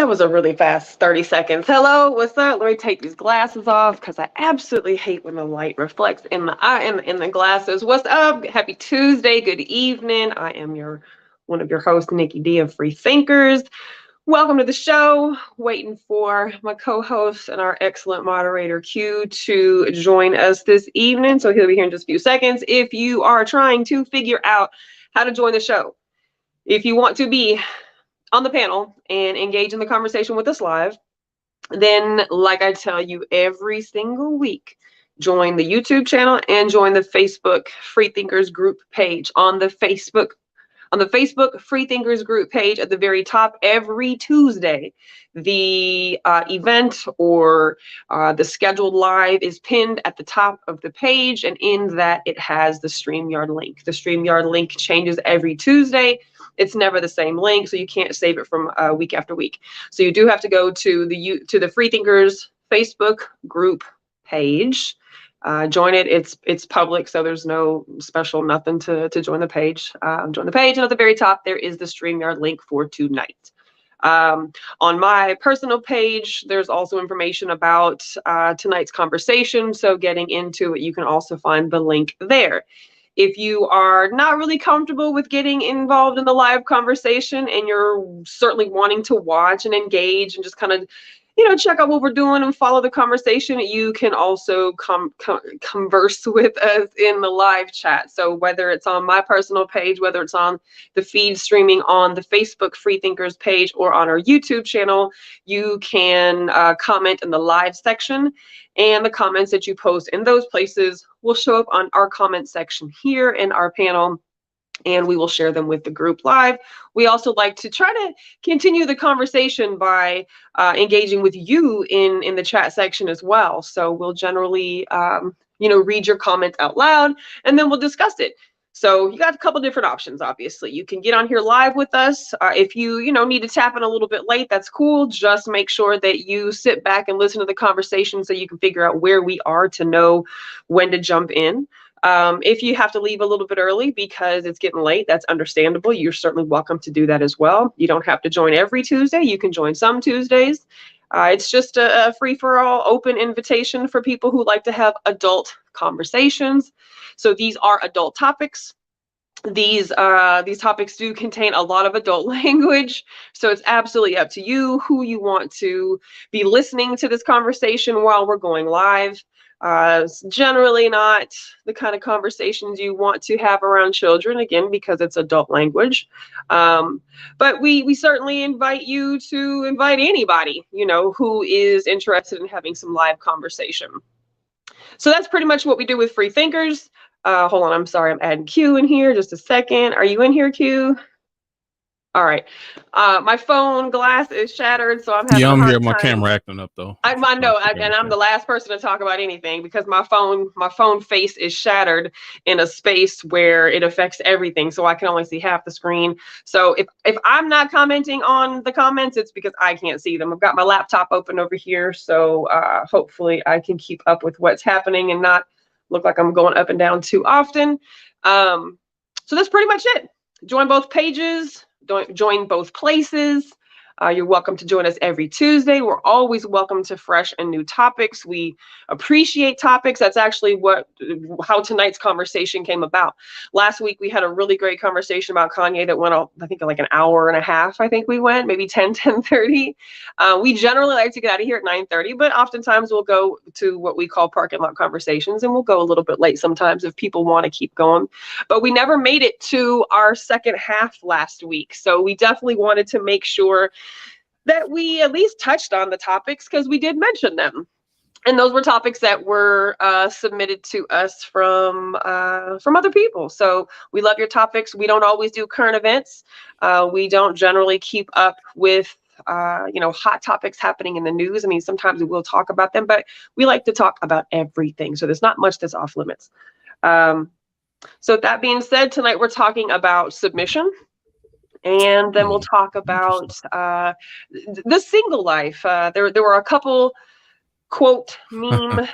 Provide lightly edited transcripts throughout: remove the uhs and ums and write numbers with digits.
That was a really fast 30 seconds. Hello, what's up? Let me take these glasses off because I absolutely hate when the light reflects in the eye in the glasses. What's up? Happy Tuesday. Good evening. I am one of your hosts, Nikki D of Free Thinkers. Welcome to the show. Waiting for my co-host and our excellent moderator Q to join us this evening. So he'll be here in just a few seconds. If you are trying to figure out how to join the show, if you want to be on the panel and engage in the conversation with us live, then like I tell you every single week, join the YouTube channel and join the Facebook Free Thinkers group page. On the Facebook Free Thinkers group page at the very top every Tuesday, the event or the scheduled live is pinned at the top of the page, and in that it has the StreamYard link. The StreamYard link changes every Tuesday. It's never the same link, so you can't save it from week after week. So you do have to go to the Free Thinkers Facebook group page. Join it. It's public, so there's no special nothing to join the page. Join the page, and at the very top there is the StreamYard link for tonight. On my personal page, there's also information about tonight's conversation. So getting into it, you can also find the link there. If you are not really comfortable with getting involved in the live conversation and you're certainly wanting to watch and engage and just kind of, check out what we're doing and follow the conversation, you can also converse with us in the live chat. So whether it's on my personal page, whether it's on the feed streaming on the Facebook Free Thinkers page or on our YouTube channel, you can comment in the live section, and the comments that you post in those places will show up on our comment section here in our panel, and we will share them with the group live. We also like to try to continue the conversation by engaging with you in the chat section as well. So we'll generally, read your comment out loud, and then we'll discuss it. So you got a couple different options, obviously. You can get on here live with us. If you, need to tap in a little bit late, that's cool. Just make sure that you sit back and listen to the conversation so you can figure out where we are to know when to jump in. If you have to leave a little bit early because it's getting late, that's understandable. You're certainly welcome to do that as well. You don't have to join every Tuesday. You can join some Tuesdays. It's just a free-for-all open invitation for people who like to have adult conversations. So these are adult topics. These topics do contain a lot of adult language, so it's absolutely up to you who you want to be listening to this conversation while we're going live. It's generally not the kind of conversations you want to have around children, again, because it's adult language. But we certainly invite you to invite anybody, who is interested in having some live conversation. So that's pretty much what we do with Free Thinkers. Hold on, I'm sorry, I'm adding Q in here. Just a second. Are you in here, Q? All right. My phone glass is shattered, so I'm having a hard time. Yeah, I'm here. My camera acting up though. I know, and I'm the last person to talk about anything because my phone face is shattered in a space where it affects everything, so I can only see half the screen. So if I'm not commenting on the comments, it's because I can't see them. I've got my laptop open over here, so hopefully I can keep up with what's happening and not look like I'm going up and down too often. So that's pretty much it. Join both pages. Join both places. You're welcome to join us every Tuesday. We're always welcome to fresh and new topics. We appreciate topics. That's actually how tonight's conversation came about. Last week, we had a really great conversation about Kanye that went, I think, like an hour and a half. I think we went, maybe 10:30. We generally like to get out of here at 9:30, but oftentimes we'll go to what we call parking lot conversations, and we'll go a little bit late sometimes if people want to keep going. But we never made it to our second half last week, so we definitely wanted to make sure that we at least touched on the topics because we did mention them. And those were topics that were submitted to us from other people. So we love your topics. We don't always do current events. We don't generally keep up with hot topics happening in the news. I mean, sometimes we will talk about them, but we like to talk about everything. So there's not much that's off limits. So that being said, tonight we're talking about submission. And then we'll talk about the single life. There were a couple quote meme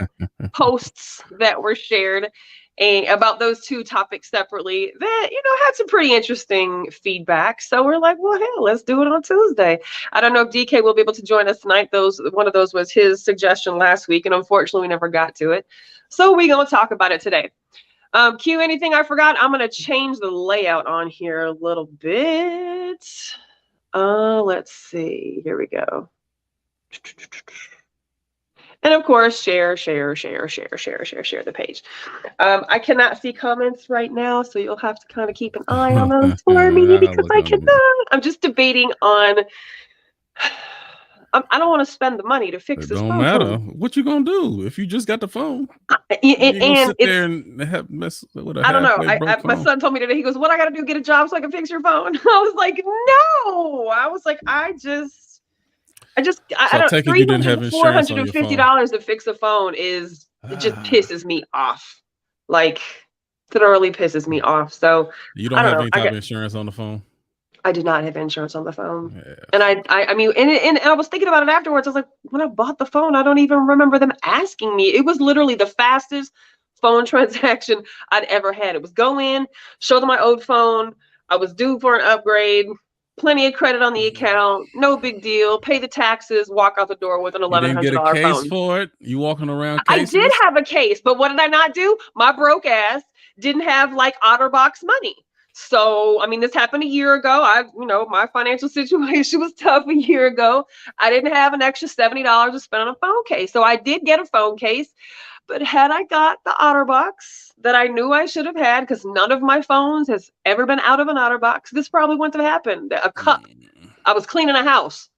posts that were shared and about those two topics separately that had some pretty interesting feedback. So we're like, well, hell, let's do it on Tuesday. I don't know if DK will be able to join us tonight. One of those was his suggestion last week, and unfortunately we never got to it, so we're gonna talk about it today. Q, anything I forgot? I'm gonna change the layout on here a little bit. Let's see, here we go. And of course, share the page. I cannot see comments right now, so you'll have to kind of keep an eye on those for me because I cannot. I'm just debating on. I don't want to spend the money to fix this phone. It don't matter. What you gonna do if you just got the phone? You gonna sit there and mess with a I don't know. My son told me today. He goes, "What I got to do? Get a job so I can fix your phone?" I was like, "No." I was like, I don't. $300-$450 to fix a phone it just pisses me off. Like, thoroughly pisses me off. So you don't have any type of insurance on the phone? I did not have insurance on the phone. Yeah. And I mean, and I was thinking about it afterwards. I was like, when I bought the phone, I don't even remember them asking me. It was literally the fastest phone transaction I'd ever had. It was go in, show them my old phone. I was due for an upgrade. Plenty of credit on the account, no big deal. Pay the taxes, walk out the door with an $1,100 phone. You didn't get a case for it? You walking around cases? I did have a case, but what did I not do? My broke ass didn't have like OtterBox money. So, I mean, this happened a year ago. My financial situation was tough a year ago. I didn't have an extra $70 to spend on a phone case. So I did get a phone case. But had I got the OtterBox that I knew I should have had, because none of my phones has ever been out of an OtterBox, this probably wouldn't have happened. A cup. I was cleaning a house,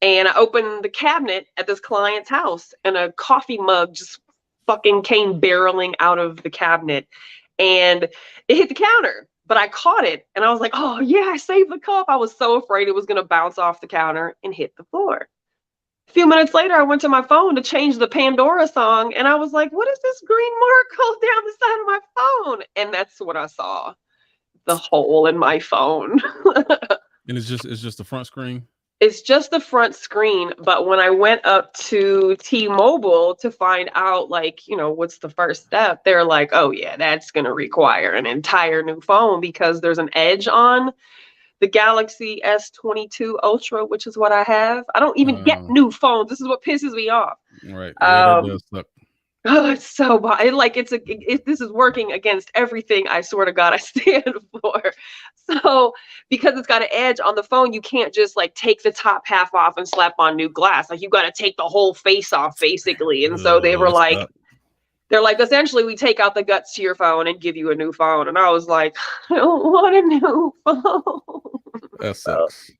and I opened the cabinet at this client's house, and a coffee mug just fucking came barreling out of the cabinet, and it hit the counter. But I caught it, and I was like, oh, yeah, I saved the cup. I was so afraid it was going to bounce off the counter and hit the floor. A few minutes later, I went to my phone to change the Pandora song, and I was like, what is this green mark all down the side of my phone? And that's what I saw, the hole in my phone. And it's just the front screen? It's just the front screen, but when I went up to T-Mobile to find out, what's the first step, they're like, oh, yeah, that's going to require an entire new phone because there's an edge on the Galaxy S22 Ultra, which is what I have. I don't even get new phones. This is what pisses me off. Right. Yeah, that does suck. Oh, it's so bad. This is working against everything I swear to God I stand for. So because it's got an edge on the phone, you can't just take the top half off and slap on new glass. You got to take the whole face off basically. And so they were like, they're like, essentially, we take out the guts to your phone and give you a new phone. And I was like, I don't want a new phone. That sucks.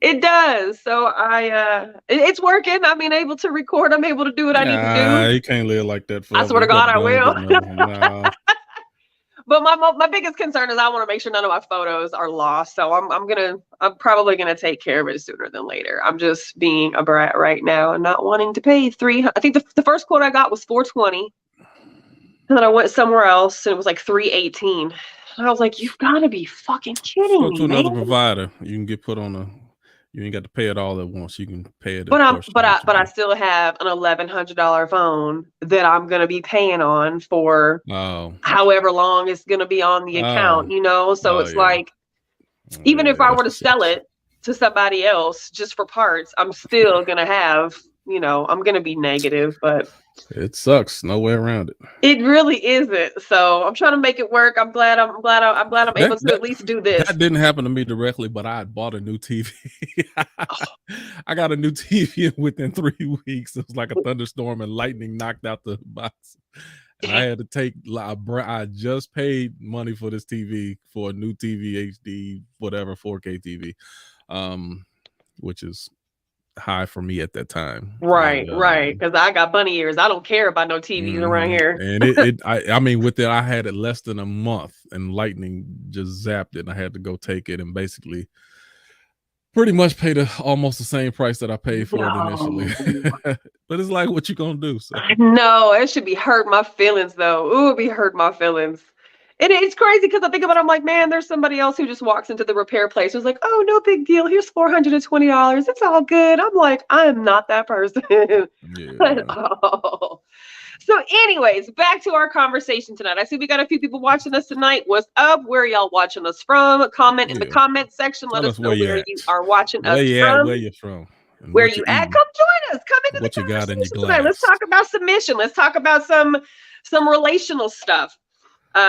It does. So it's working. I'm able to record. I'm able to do what I need to do. You can't live like that. I swear to God, I will. But my biggest concern is I want to make sure none of my photos are lost. So I'm probably gonna take care of it sooner than later. I'm just being a brat right now and not wanting to pay $300. I think the first quote I got was $420. And then I went somewhere else and it was like $318. And I was like, you've got to be fucking kidding me. Go to another provider. You can get put on you ain't got to pay it all at once. You can pay it. But I still have an $1,100 phone that I'm going to be paying on for however long it's going to be on the account, So it's like, even if I were to sell it to somebody else just for parts, I'm still going to have, I'm going to be negative, but it sucks. No way around it. It really isn't. So I'm trying to make it work. I'm glad I'm able to at least do this. That didn't happen to me directly, but I had bought a new TV. I got a new TV within 3 weeks. It was like a thunderstorm and lightning knocked out the box. And I had to I just paid money for this TV, for a new TV, HD, whatever, 4K TV, which is high for me at that time. Right. Because I got bunny ears. I don't care about no TVs around here. And I mean, with it, I had it less than a month, and lightning just zapped it, and I had to go take it and basically pretty much pay almost the same price that I paid for it initially. But it's like, what you gonna do? So. No, it should be hurt my feelings though. Ooh, it'd be hurt my feelings. And it's crazy because I think about it, I'm like, man, there's somebody else who just walks into the repair place who's like, oh, no big deal. Here's $420. It's all good. I'm like, I am not that person at Yeah. all. So, anyways, back to our conversation tonight. I see we got a few people watching us tonight. What's up? Where are y'all watching us from? Comment in the Yeah. comment section. Let Tell us us know where you where at. you are watching Where us you at, from. where you from, and Where what you you at? eating, Come join us. Come into the what you got in your conversation tonight. Let's glass. talk about submission. Let's talk about some relational stuff.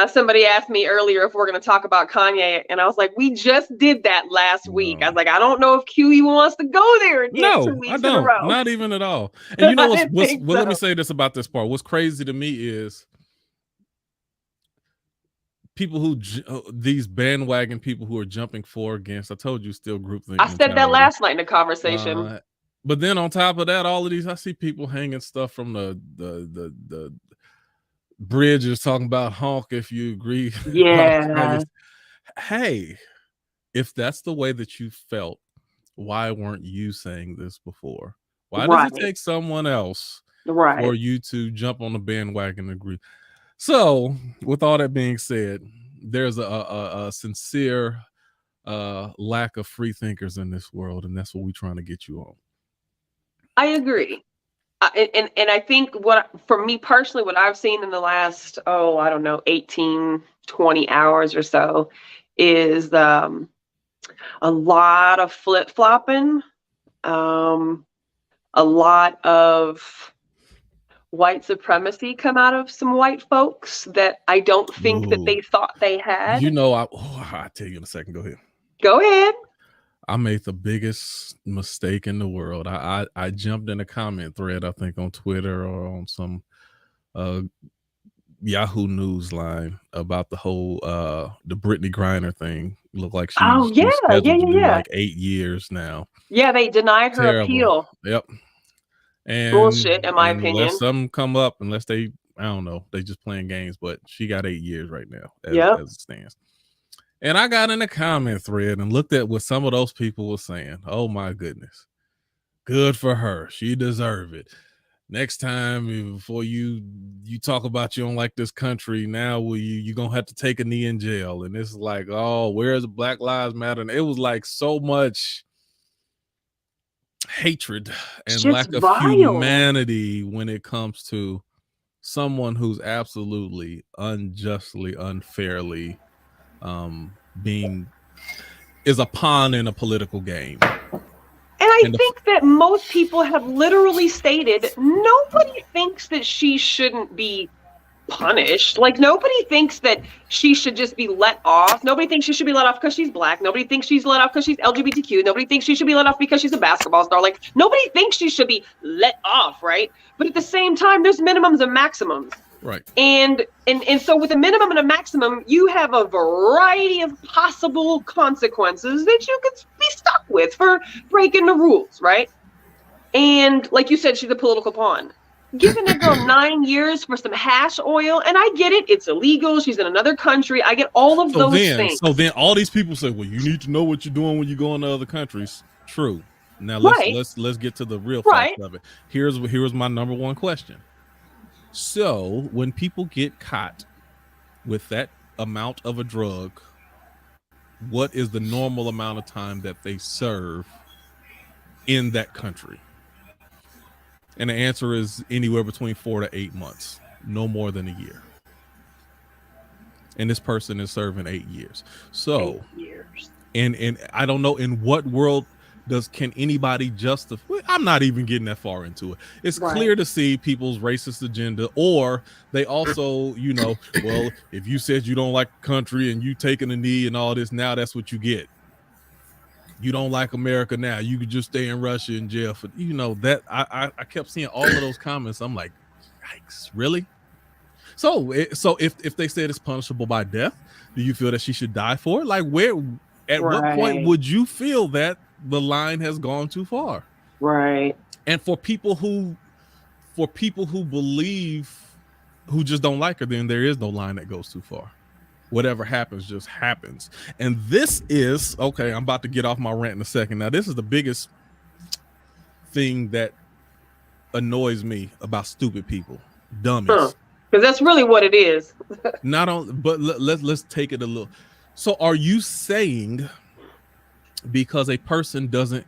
Somebody asked me earlier if we're going to talk about Kanye, and I was like, we just did that last week. I was No. like, I don't know if Q even wants to go there again 2 No, I weeks in a don't. row. Not even at all. And you know I didn't think well, let me so. say this about this part. What's crazy to me is people who these bandwagon people who are jumping for against. I told you, still groupthink I said that mentality. last night in a conversation. But then on top of that, all of these, I see people hanging stuff from the bridges talking about honk if you agree. Yeah. Hey, if that's the way that you felt, why weren't you saying this before? Why does it Right. take someone else for Right. you to jump on the bandwagon and agree? So, with all that being said, there's a sincere lack of free thinkers in this world, and that's what we're trying to get you on. I agree. And I think for me personally, what I've seen in the last, I don't know, 18, 20 hours or so is a lot of flip-flopping, a lot of white supremacy come out of some white folks that I don't think that they thought they had. You know, I'll tell you in a second. Go ahead. Go ahead. I made the biggest mistake in the world. I jumped in a comment thread, I think on Twitter or on some Yahoo News line about the whole the Brittany Griner thing. Looked like she's scheduled to do like 8 years now. Yeah, they denied her appeal. Yep. And bullshit, in my unless opinion. something come up, unless they, I don't know, they just playing games, but she got 8 years right now as it stands. And I got in a comment thread and looked at what some of those people were saying. Oh my goodness. Good for her. She deserved it. Next time, before you talk about you don't like this country, now you're gonna have to take a knee in jail. And it's like, oh, where's Black Lives Matter? And it was like so much hatred and lack of humanity when it comes to someone who's absolutely unjustly, unfairly is a pawn in a political game. And I think that most people have literally stated nobody thinks that she shouldn't be punished. Like, nobody thinks that she should just be let off. Nobody thinks she should be let off because she's black. Nobody thinks she's let off because she's LGBTQ. Nobody thinks she should be let off because she's a basketball star. Like, nobody thinks she should be let off, right? But at the same time, there's minimums and maximums. Right. And so with a minimum and a maximum, you have a variety of possible consequences that you could be stuck with for breaking the rules, right? And like you said, she's a political pawn. Giving a girl 9 years for some hash oil, and I get it, it's illegal, she's in another country, I get all of those things. So then all these people say, well, you need to know what you're doing when you go into other countries. True. Now let's get to the real facts of it. Here's my number one question. So when people get caught with that amount of a drug, what is the normal amount of time that they serve in that country? And the answer is anywhere between 4 to 8 months, no more than a year. And this person is serving 8 years. So 8 years. And I don't know in what world can anybody justify. I'm not even getting that far into it. It's clear to see people's racist agenda, or they also, well, if you said you don't like the country and you taking a knee and all this, now that's what you get. You don't like America now. You could just stay in Russia in jail for, that I kept seeing all of those comments. I'm like, yikes, really? So if they said it's punishable by death, do you feel that she should die for it? Like at what point would you feel that the line has gone too far? Right. And for people who believe, who just don't like her, then there is no line that goes too far. Whatever happens just happens. And this is, okay, I'm about to get off my rant in a second. Now, this is the biggest thing that annoys me about stupid people, dummies. Because that's really what it is. Not only, but let's take it a little. So, are you saying because a person doesn't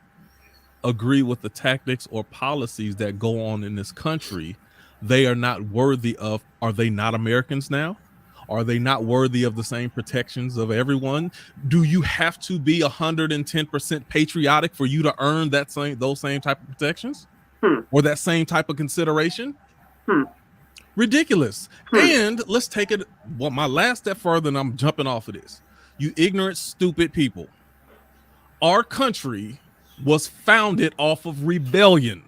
agree with the tactics or policies that go on in this country, they are not worthy of? Are they not Americans now? Are they not worthy of the same protections of everyone? Do you have to be 110% patriotic for you to earn those same type of protections or that same type of consideration? Ridiculous. And let's take it my last step further, and I'm jumping off of this. You ignorant, stupid people. Our country was founded off of rebellion.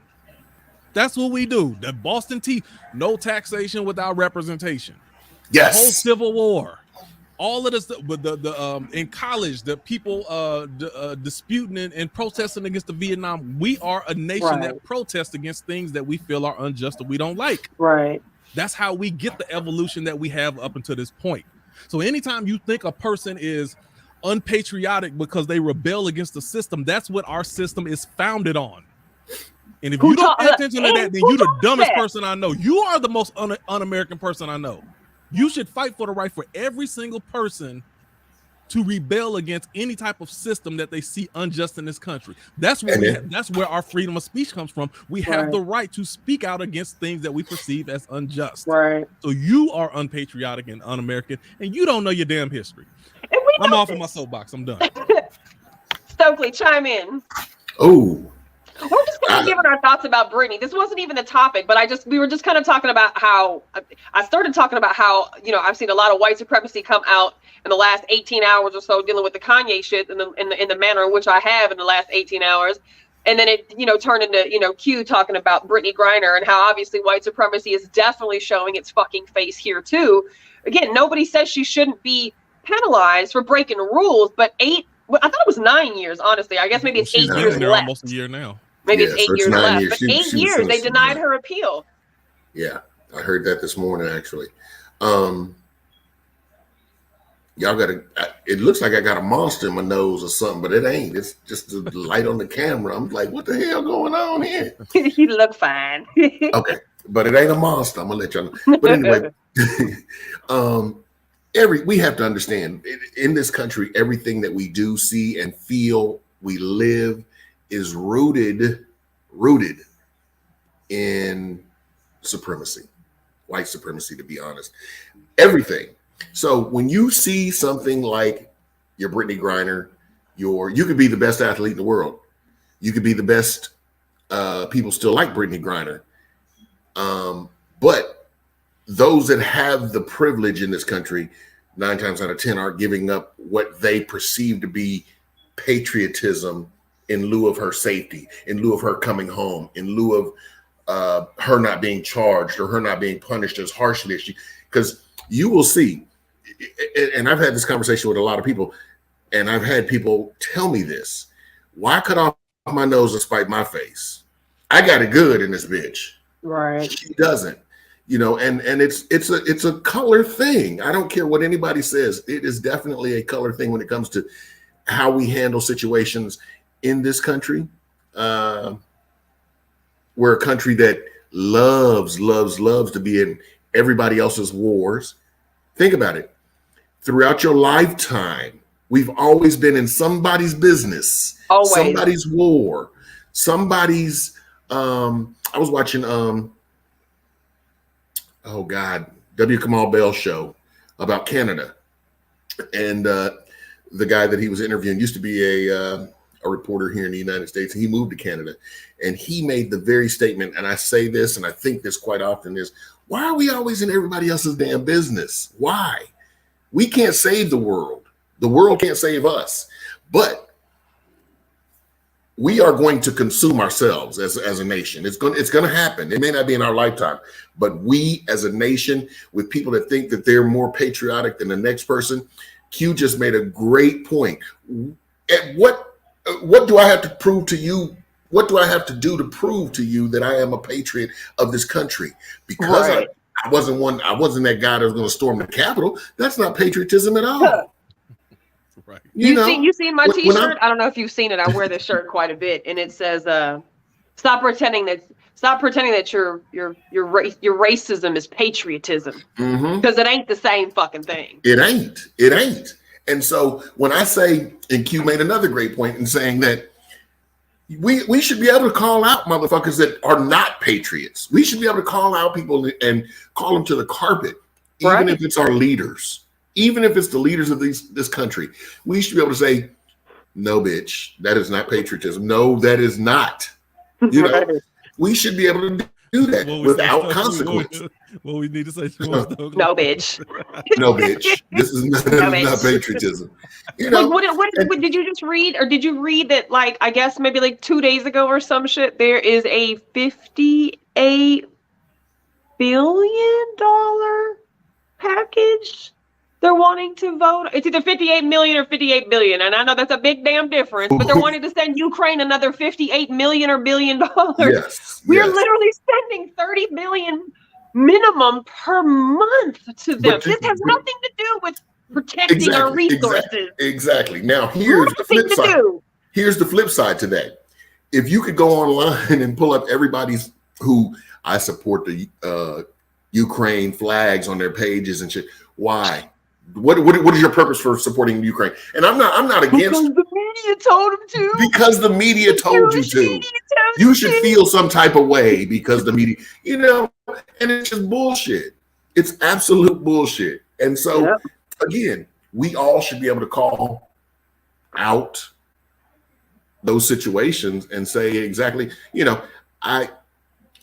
That's what we do. The Boston Tea, no taxation without representation. Yes. The whole Civil War, all of this, but the in college, the people disputing and protesting against the Vietnam. We are a nation that protests against things that we feel are unjust or we don't like. Right. That's how we get the evolution that we have up until this point. So anytime you think a person is unpatriotic because they rebel against the system, that's what our system is founded on. And if you don't pay attention to that, then you're the dumbest person I know. You are the most un-American person I know. You should fight for the right for every single person to rebel against any type of system that they see unjust in this country. That's what that's where our freedom of speech comes from. We have the right to speak out against things that we perceive as unjust. Right. So you are unpatriotic and un-American, and you don't know your damn history. I'm off of my soapbox. I'm done. Stokely, chime in. Oh. We're just kind of giving our thoughts about Britney. This wasn't even the topic, but we were just kind of talking about how I started talking about how, I've seen a lot of white supremacy come out in the last 18 hours or so, dealing with the Kanye shit in the manner in which I have in the last 18 hours. And then it, turned into, Q talking about Brittany Griner and how obviously white supremacy is definitely showing its fucking face here too. Again, nobody says she shouldn't be penalized for breaking rules, but I thought it was 9 years, honestly. I guess maybe it's 8 years left. Almost a year now. Maybe it's 8 years left, but 8 years they denied her appeal. Yeah, I heard that this morning actually. Y'all it looks like I got a monster in my nose or something, but it ain't. It's just the light on the camera. I'm like, what the hell going on here? You look fine. Okay, but it ain't a monster. I'm gonna let y'all know. But anyway, we have to understand in this country, everything that we do, see, and feel, we live is rooted in supremacy, white supremacy, to be honest. Everything. So when you see something like your Brittany Griner, you could be the best athlete in the world. You could be the best. People still like Brittany Griner. But those that have the privilege in this country, 9 times out of 10 are giving up what they perceive to be patriotism in lieu of her safety, in lieu of her coming home, in lieu of her not being charged or her not being punished as harshly as because you will see, and I've had this conversation with a lot of people, and I've had people tell me this: why cut off my nose and spite my face? I got it good in this bitch. Right. She doesn't, and it's a color thing. I don't care what anybody says. It is definitely a color thing when it comes to how we handle situations in this country. We're a country that loves to be in everybody else's wars. Think about it. Throughout your lifetime, we've always been in somebody's business, somebody's war, somebody's. I was watching. W. Kamau Bell's show about Canada, and the guy that he was interviewing used to be a reporter here in the United States. He moved to Canada, and he made the very statement, and I say this, and I think this quite often, is why are we always in everybody else's damn business? Why? We can't save the world. The world can't save us. But we are going to consume ourselves as a nation. It's going to happen. It may not be in our lifetime, but we as a nation, with people that think that they're more patriotic than the next person, Q just made a great point. What do I have to prove to you? What do I have to do to prove to you that I am a patriot of this country? Because I wasn't that guy that was going to storm the Capitol. That's not patriotism at all. Right. You seen my T-shirt? I don't know if you've seen it. I wear this shirt quite a bit, and it says, "Stop pretending Stop pretending that your racism is patriotism, because it ain't the same fucking thing. It ain't. And so when I say, and Q made another great point in saying that we should be able to call out motherfuckers that are not patriots. We should be able to call out people and call them to the carpet, even if it's our leaders, even if it's the leaders of this country. We should be able to say, no, bitch, that is not patriotism. No, that is not. You know, we should be able to do that without consequence. What we need to say, no, bitch. No, bitch. This is not patriotism. You know, what did you just read, or did you read that? Like, I guess maybe like 2 days ago or some shit. There is a $58 billion package they're wanting to vote. It's either 58 million or 58 billion, and I know that's a big damn difference. But they're wanting to send Ukraine another 58 million or $1 billion. Yes, we're literally spending 30 billion minimum per month to them. This has nothing to do with protecting our resources. Exactly. Now here's the flip side. Here's the flip side to that. If you could go online and pull up everybody's who I support the Ukraine flags on their pages and shit. Why? What is your purpose for supporting Ukraine? And I'm not against. Because the media told them to. Because the media told you to. You should feel some type of way because the media, you know, and it's just bullshit. It's absolute bullshit. And so, again, we all should be able to call out those situations and say exactly, you know, I've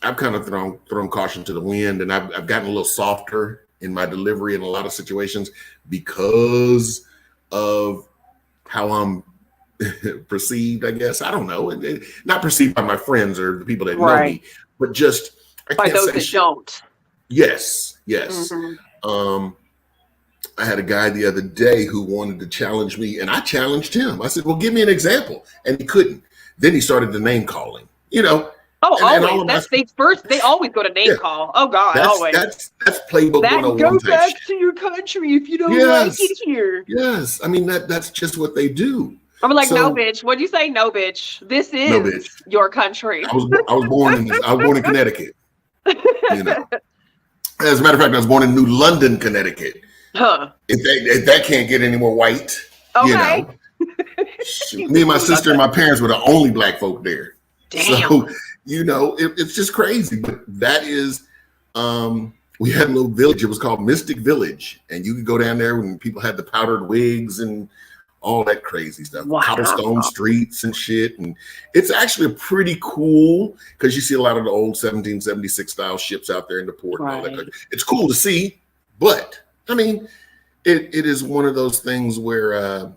kind of thrown caution to the wind, and I've gotten a little softer in my delivery in a lot of situations because of how I'm perceived, I guess. I don't know. Not perceived by my friends or the people that know me, but just by those that don't. Yes. I had a guy the other day who wanted to challenge me, and I challenged him. I said, well, give me an example. And he couldn't. Then he started the name calling, you know. Oh, always. They always go to name call. Oh God, always. That's playbook 101. Go back to your country if you don't like it here. Yes, I mean that's just what they do. I'm like, no, bitch. What'd you say? No, bitch. This is your country. I was born in Connecticut. You know, as a matter of fact, I was born in New London, Connecticut. Huh? If that can't get any more white, you know. Me and my sister and my parents were the only black folk there. Damn. So, you know, it's just crazy. But that is, we had a little village. It was called Mystic Village. And you could go down there when people had the powdered wigs and all that crazy stuff. Wow. Cobblestone streets and shit. And it's actually pretty cool because you see a lot of the old 1776 style ships out there in the port and all that. It's cool to see. But, I mean, it is one of those things where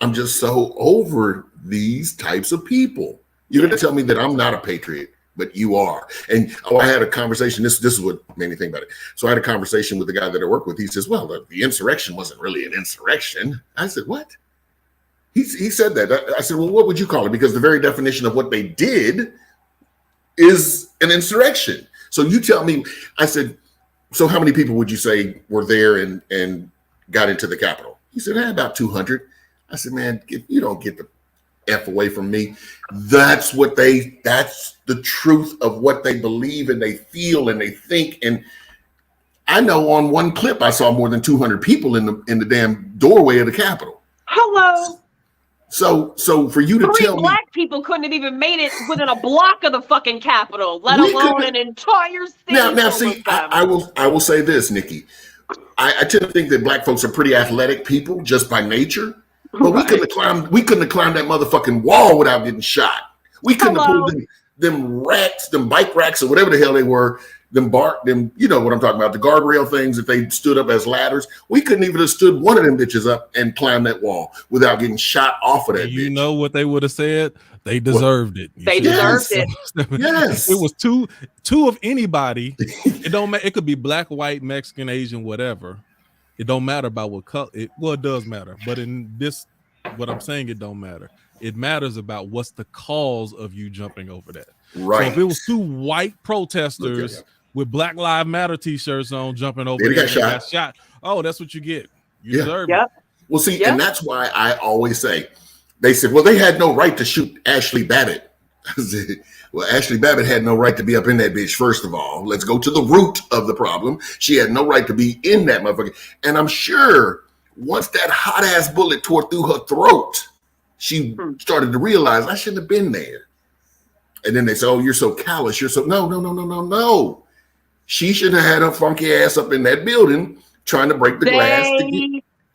I'm just so over these types of people. You're going to tell me that I'm not a patriot, but you are. And I had a conversation. This is what made me think about it. So I had a conversation with the guy that I work with. He says, well, the insurrection wasn't really an insurrection. I said, what? He said that. I said, well, what would you call it? Because the very definition of what they did is an insurrection. So you tell me. I said, so how many people would you say were there and got into the Capitol? He said, about 200. I said, man, you don't get the F away from me. That's the truth of what they believe and they feel and they think. And I know on one clip I saw more than 200 people in the damn doorway of the Capitol. Hello. So for you to tell me black people couldn't have even made it within a block of the fucking Capitol, let alone an entire city. Now see, I will say this, Nikki. I tend to think that black folks are pretty athletic people just by nature. But we couldn't have climbed that motherfucking wall without getting shot. We couldn't have pulled them racks, them bike racks, or whatever the hell they were, them you know what I'm talking about, the guardrail things that they stood up as ladders. We couldn't even have stood one of them bitches up and climbed that wall without getting shot off of that bitch. You know what they would have said? They deserved it. They deserved it. Yes. It was two of anybody. It don't matter. It could be black, white, Mexican, Asian, whatever. It don't matter about what color. It does matter, but in this, what I'm saying, it don't matter. It matters about what's the cause of you jumping over that. Right. So if it was two white protesters with Black Lives Matter t-shirts on jumping over there and got shot, oh, that's what you get. You deserve it. Well, see, and that's why I always say, they said, well, they had no right to shoot Ashley Babbitt. I said, Well, Ashley Babbitt had no right to be up in that bitch, first of all. Let's go to the root of the problem. She had no right to be in that motherfucker. And I'm sure once that hot-ass bullet tore through her throat, she started to realize, I shouldn't have been there. And then they say, oh, you're so callous. You're so... No. She shouldn't have had her funky ass up in that building trying to break the glass.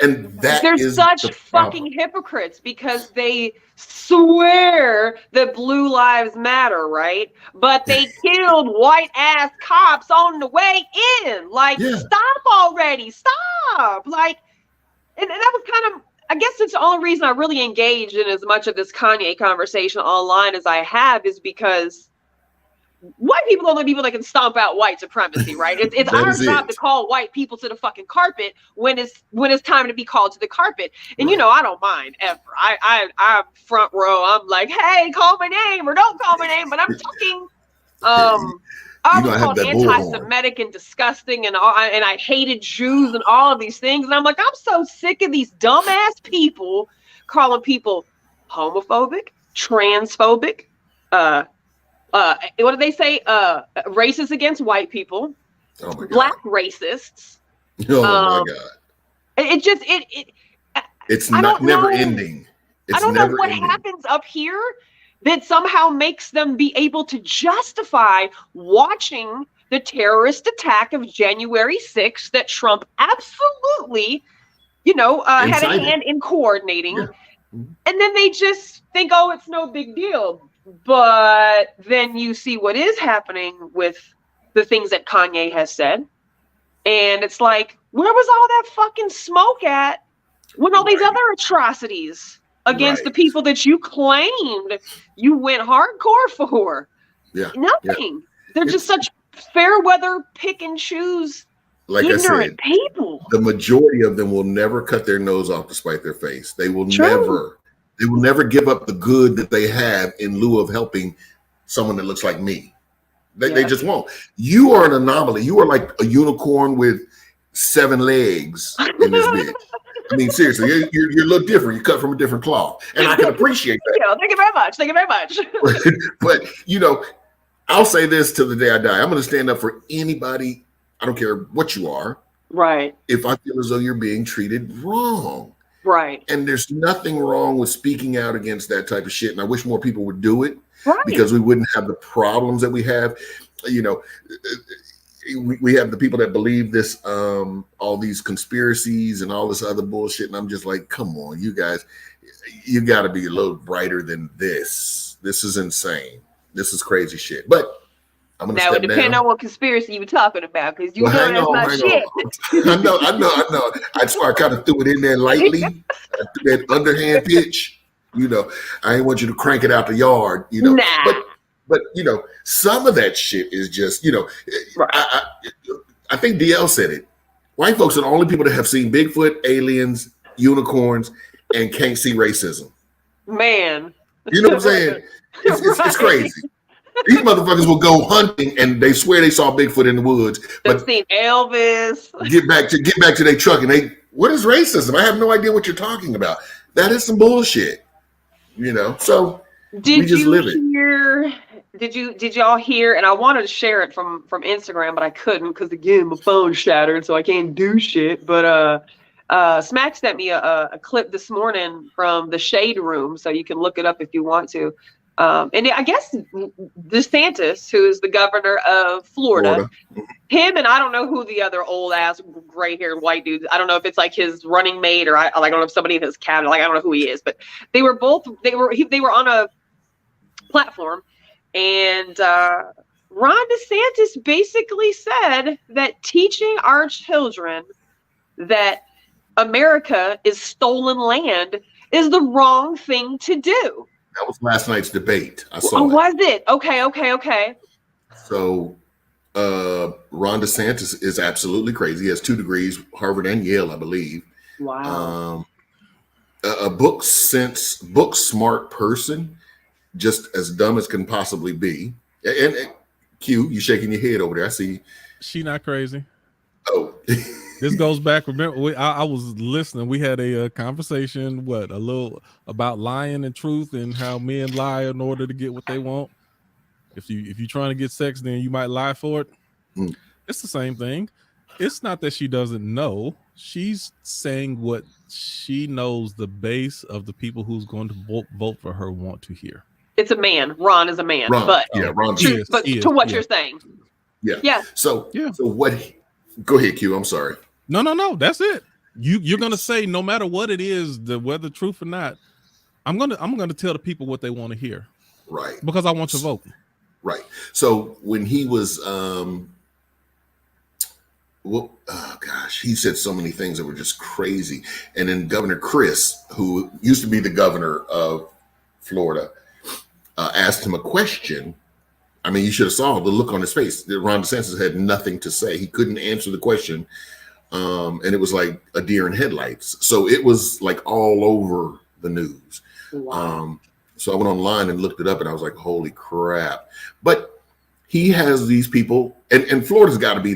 And they're such fucking hypocrites because they swear that blue lives matter, right? But they killed white ass cops on the way in. Like, stop already. Stop. Like, and that was kind of, I guess it's the only reason I really engaged in as much of this Kanye conversation online as I have is because white people are the people that can stomp out white supremacy, right? It's our job to call white people to the fucking carpet when it's time to be called to the carpet. And you know, I don't mind ever. I'm front row. I'm like, hey, call my name or don't call my name, but I'm talking. I was called anti-Semitic and disgusting, and I hated Jews and all of these things. And I'm like, I'm so sick of these dumbass people calling people homophobic, transphobic, what do they say? Racist against white people, black racists. Oh my God! It's never ending. I don't know what happens up here that somehow makes them be able to justify watching the terrorist attack of January 6th that Trump absolutely, had a hand in coordinating. Yeah. And then they just think, oh, it's no big deal. But then you see what is happening with the things that Kanye has said. And it's like, where was all that fucking smoke at when all these other atrocities against the people that you claimed you went hardcore for? Yeah. Nothing. They're just such fair weather pick and choose ignorant people. The majority of them will never cut their nose off to spite their face. They will never give up the good that they have in lieu of helping someone that looks like me. They just won't. You are an anomaly. You are like a unicorn with 7 legs in this bitch. I mean, seriously, you're a little different. You cut from a different cloth. And I can appreciate that. Thank you very much. Thank you very much. But, I'll say this till the day I die. I'm going to stand up for anybody. I don't care what you are. Right. If I feel as though you're being treated wrong. Right. And there's nothing wrong with speaking out against that type of shit. And I wish more people would do it because we wouldn't have the problems that we have. We have the people that believe this, all these conspiracies and all this other bullshit. And I'm just like, come on, you guys, you got to be a little brighter than this. This is insane. This is crazy shit. But I'm gonna now it depends on what conspiracy you were talking about, because you know that's not shit. I know. I swear I kind of threw it in there lightly. I threw that underhand pitch. I ain't want you to crank it out the yard. Nah. But some of that shit is just I think DL said it. White folks are the only people that have seen Bigfoot, aliens, unicorns, and can't see racism. Man, you know what I'm saying? It's crazy. These motherfuckers will go hunting and they swear they saw Bigfoot in the woods. But seen Elvis. Get back to their truck and what is racism? I have no idea what you're talking about. That is some bullshit. So we just live it. Did y'all hear? And I wanted to share it from Instagram, but I couldn't because again my phone shattered, so I can't do shit. But Smack sent me a clip this morning from the Shade Room, so you can look it up if you want to. And I guess DeSantis, who is the governor of Florida, him and I don't know who the other old ass gray haired white dude. I don't know if it's like his running mate or I don't know if somebody in his cabinet. Like I don't know who he is, but they were on a platform, and Ron DeSantis basically said that teaching our children that America is stolen land is the wrong thing to do. That was last night's debate. I saw. Oh, was it? Okay. So, Ron DeSantis is absolutely crazy. He has 2 degrees, Harvard and Yale, I believe. Wow. A book smart person, just as dumb as can possibly be. And Q, you shaking your head over there. I see. She not crazy. Oh. This goes back. Remember, I was listening. We had a conversation, a little about lying and truth and how men lie in order to get what they want. if you're trying to get sex, then you might lie for it. Mm. It's the same thing. It's not that she doesn't know. She's saying what she knows the base of the people who's going to vote for her want to hear. It's a man. Ron is a man. Ron, but Ron. To what you're saying. Yeah. So what? Go ahead, Q. I'm sorry. No. That's it. You're gonna say no matter what it is, whether truth or not, I'm gonna tell the people what they want to hear. Right. Because I want to vote. Right. So when he was he said so many things that were just crazy. And then Governor Chris, who used to be the governor of Florida, asked him a question. I mean, you should have saw the look on his face. Ron DeSantis had nothing to say. He couldn't answer the question. And it was like a deer in headlights. So it was like all over the news. Wow. So I went online and looked it up, and I was like, holy crap. But he has these people, and Florida's got to be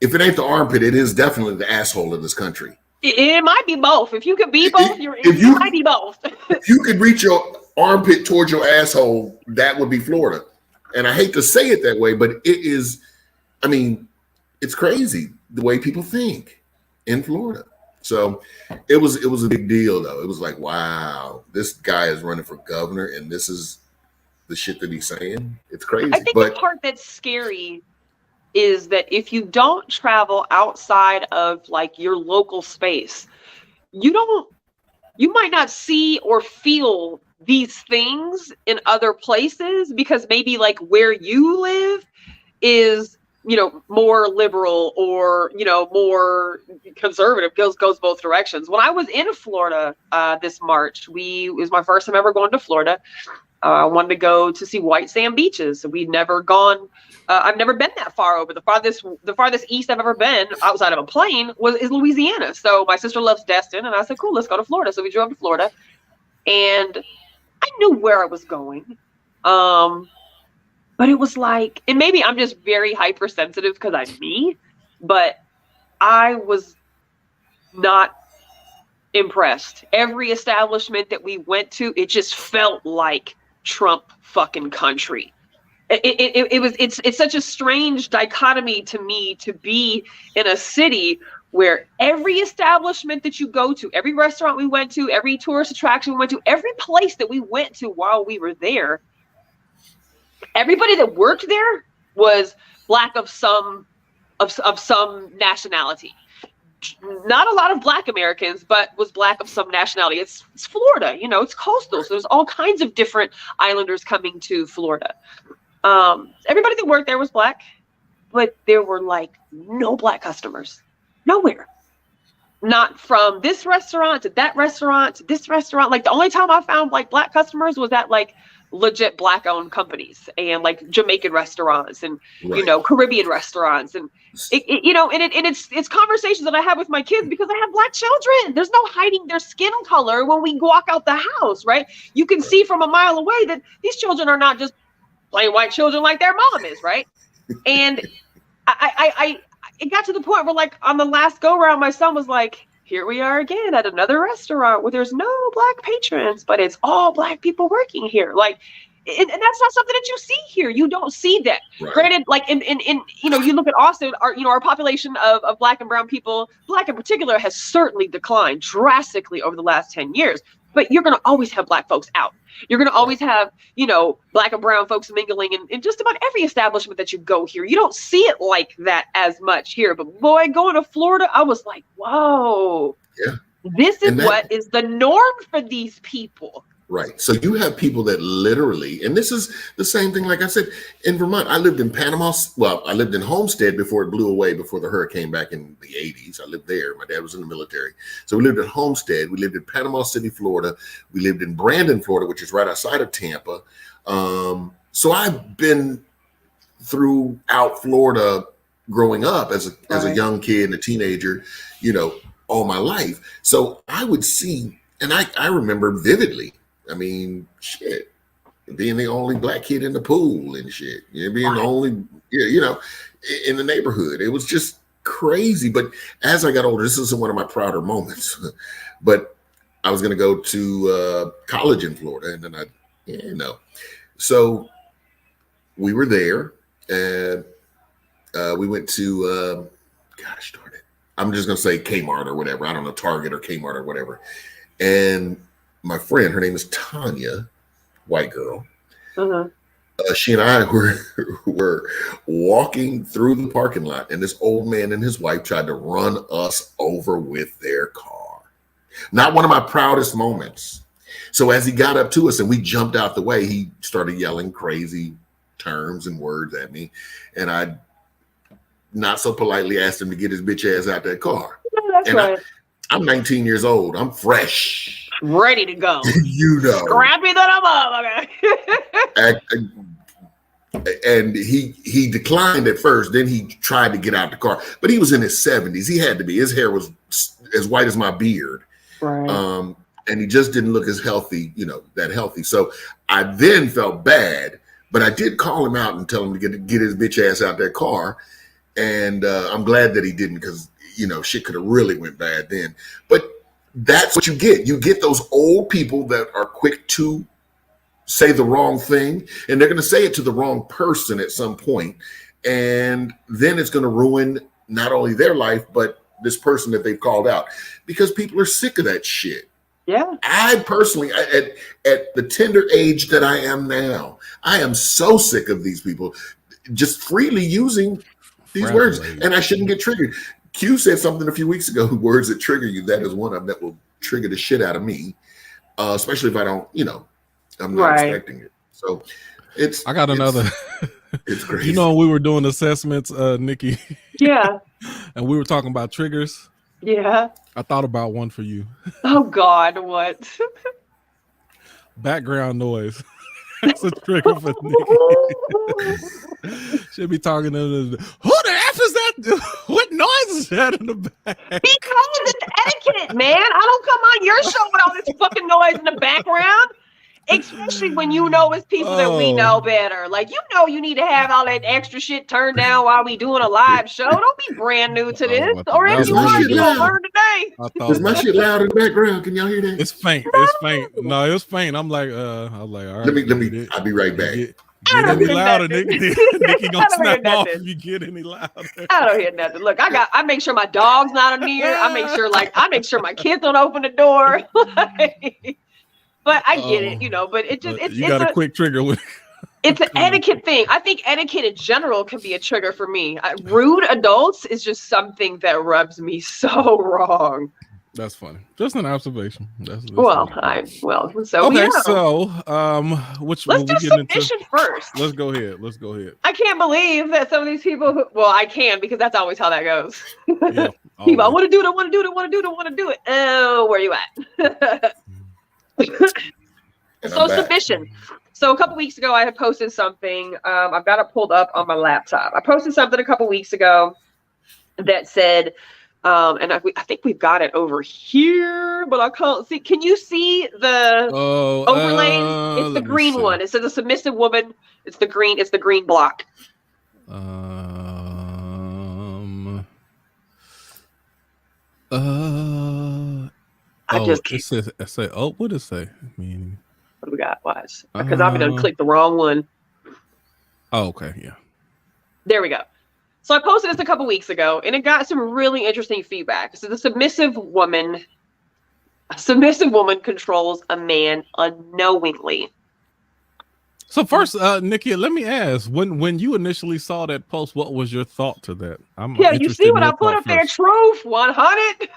if it ain't the armpit, it is definitely the asshole of this country. It might be both. If you could be both, you might be both. If you could reach your armpit towards your asshole, that would be Florida. And I hate to say it that way, but it is, I mean, it's crazy the way people think in Florida. So it was a big deal, though. It was like, wow, this guy is running for governor, and this is the shit that he's saying. It's crazy. I think the part that's scary is that if you don't travel outside of like your local space, you might not see or feel these things in other places, because maybe like where you live is, more liberal or, more conservative. Goes both directions. When I was in Florida this March, it was my first time ever going to Florida. I wanted to go to see white sand beaches. We'd never gone. I've never been that far over. The farthest east I've ever been outside of a plane is Louisiana. So my sister loves Destin, and I said, cool, let's go to Florida. So we drove to Florida, and I knew where I was going. But it was like, and maybe I'm just very hypersensitive because I'm me, but I was not impressed. Every establishment that we went to, it just felt like Trump fucking country. It's such a strange dichotomy to me to be in a city where every establishment that you go to, every restaurant we went to, every tourist attraction we went to, every place that we went to while we were there, everybody that worked there was Black of some nationality. Not a lot of Black Americans, but was Black of some nationality. It's Florida, it's coastal, so there's all kinds of different islanders coming to Florida. Everybody that worked there was Black, but there were like no Black customers, nowhere. Not from this restaurant to that restaurant to this restaurant. Like the only time I found like Black customers was at like legit Black owned companies and like Jamaican restaurants and Caribbean restaurants, and it's conversations that I have with my kids because I have Black children. There's no hiding their skin color when we walk out the house, right? You can see from a mile away that these children are not just plain white children like their mom is, right? And it got to the point where like on the last go round, my son was like, here we are again at another restaurant where there's no Black patrons, but it's all Black people working here. Like, and that's not something that you see here. You don't see that. Right. Granted, like in you look at Austin, our population of Black and brown people, Black in particular, has certainly declined drastically over the last 10 years. But you're going to always have Black folks out. You're going to always have, Black and brown folks mingling in just about every establishment that you go here. You don't see it like that as much here. But boy, going to Florida, I was like, whoa, this is what is the norm for these people. Right. So you have people that literally, and this is the same thing, like I said, in Vermont, I lived in Panama. Well, I lived in Homestead before it blew away, before the hurricane back in the 80s. I lived there. My dad was in the military. So we lived at Homestead. We lived in Panama City, Florida. We lived in Brandon, Florida, which is right outside of Tampa. So I've been throughout Florida growing up as a young kid and a teenager, all my life. So I would see, and I remember vividly, I mean, shit, being the only Black kid in the pool and shit, being the only, in the neighborhood. It was just crazy. But as I got older, this is one of my prouder moments. But I was going to go to college in Florida, and then so we were there, and we went to, gosh darn it, I'm just going to say Kmart or whatever. I don't know, Target or Kmart or whatever. And my friend, her name is Tanya, white girl. She and I were walking through the parking lot, and this old man and his wife tried to run us over with their car. Not one of my proudest moments. So as he got up to us and we jumped out the way, he started yelling crazy terms and words at me. And I not so politely asked him to get his bitch ass out that car. Yeah, that's and right. I'm 19 years old. I'm fresh. Ready to go. You know. Scrappy that I'm up. Okay. And he declined at first. Then he tried to get out the car. But he was in his 70s. He had to be. His hair was as white as my beard. Right. And he just didn't look as healthy, that healthy. So I then felt bad, but I did call him out and tell him to get his bitch ass out that car. And I'm glad that he didn't, because, shit could have really went bad then. But that's what you get. You get those old people that are quick to say the wrong thing, and they're going to say it to the wrong person at some point. And then it's going to ruin not only their life, but this person that they've called out, because people are sick of that shit. Yeah. I personally, at the tender age that I am now, I am so sick of these people just freely using these words, and I shouldn't get triggered. Q said something a few weeks ago, words that trigger you. That is one of them that will trigger the shit out of me, especially if I don't, I'm not expecting it. So I got another. It's crazy. We were doing assessments, Nikki. Yeah. And we were talking about triggers. Yeah. I thought about one for you. Oh God, what? Background noise. That's a trigger for Nikki. She'll be talking to who the F is that? What noise is that in the back? Because it's etiquette, man. I don't come on your show with all this fucking noise in the background. Especially when it's people that we know better. Like, you need to have all that extra shit turned down while we doing a live show. Don't be brand new to this. Or if you are, you're gonna learn today. Is my shit loud in the background? Can y'all hear that? It's faint. It's faint. No, it was faint. I'm like, all right. Let me. I'll be right back. Get any louder, Nikki gonna snap off if you get any louder. I don't hear nothing. Look, I make sure my dog's not near. I make sure my kids don't open the door. But I get it, but it's got a quick trigger with it's an etiquette thing. I think etiquette in general can be a trigger for me. Rude adults is just something that rubs me so wrong. That's funny. Just an observation. That's okay. So which let's do submission first. Let's go ahead. I can't believe that some of these people I can, because that's always how that goes. Yeah, people, I want to do it. Oh, where you at? So submission. So a couple weeks ago, I had posted something. I've got it pulled up on my laptop. I posted something a couple weeks ago that said, and I think we've got it over here, but I can't see. Can you see the overlay? It's the green one. It says a submissive woman. It's the green block. I just can't. It say, what does it say? Meaning, what do we got? Watch. Because I've been clicked the wrong one. Oh, okay. Yeah. There we go. So I posted this a couple weeks ago, and it got some really interesting feedback. So the submissive woman controls a man unknowingly. So first, Nikki, let me ask, when you initially saw that post, what was your thought to that? You see what I put up there? Truth 100.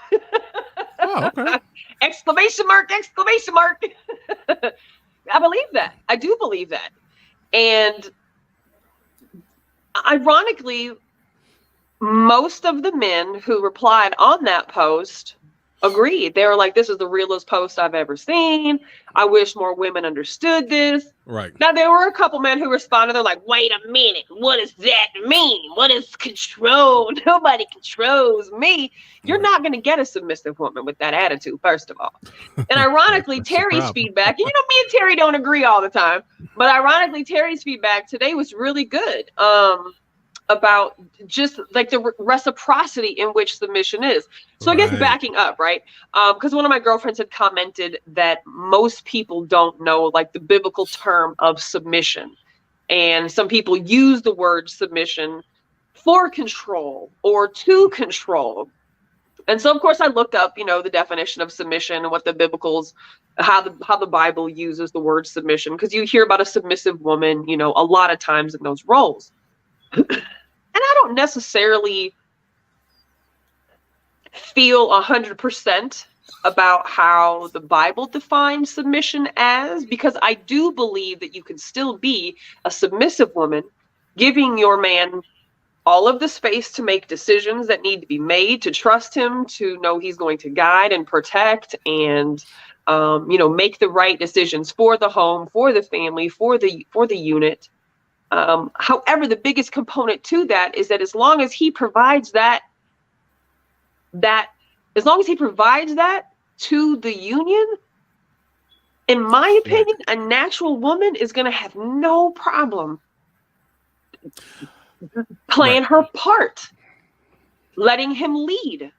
Oh, okay. Exclamation mark. I believe that. I do believe that. And ironically, most of the men who replied on that post agreed. They were like, this is the realest post I've ever seen. I wish more women understood this. Right. Now, there were a couple men who responded. They're like, wait a minute. What does that mean? What is control? Nobody controls me. You're not going to get a submissive woman with that attitude, first of all. And ironically, Terry's feedback, and me and Terry don't agree all the time, but ironically, Terry's feedback today was really good. About just like the reciprocity in which submission is. So I guess backing up, right? Because one of my girlfriends had commented that most people don't know like the biblical term of submission. And some people use the word submission for control or to control. And so, of course, I looked up, the definition of submission and what the how the Bible uses the word submission, because you hear about a submissive woman, a lot of times in those roles. And I don't necessarily feel 100% about how the Bible defines submission as, because I do believe that you can still be a submissive woman, giving your man all of the space to make decisions that need to be made, to trust him, to know he's going to guide and protect and, make the right decisions for the home, for the family, for the unit. However, the biggest component to that is that as long as he provides that to the union, in my opinion, a natural woman is going to have no problem playing her part, letting him lead.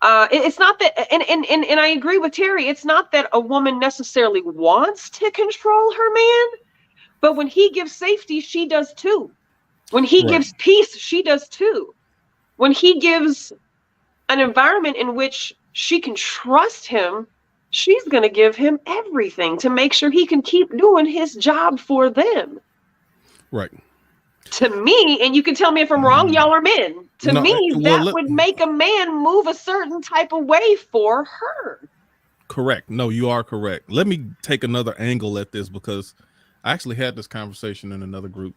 It's not that, and I agree with Terry, it's not that a woman necessarily wants to control her man, but when he gives safety, she does too. When he gives peace, she does too. When he gives an environment in which she can trust him, she's going to give him everything to make sure he can keep doing his job for them. Right. To me, and you can tell me if I'm wrong, y'all are men. That would make a man move a certain type of way for her. Correct. No, you are correct. Let me take another angle at this, because I actually had this conversation in another group.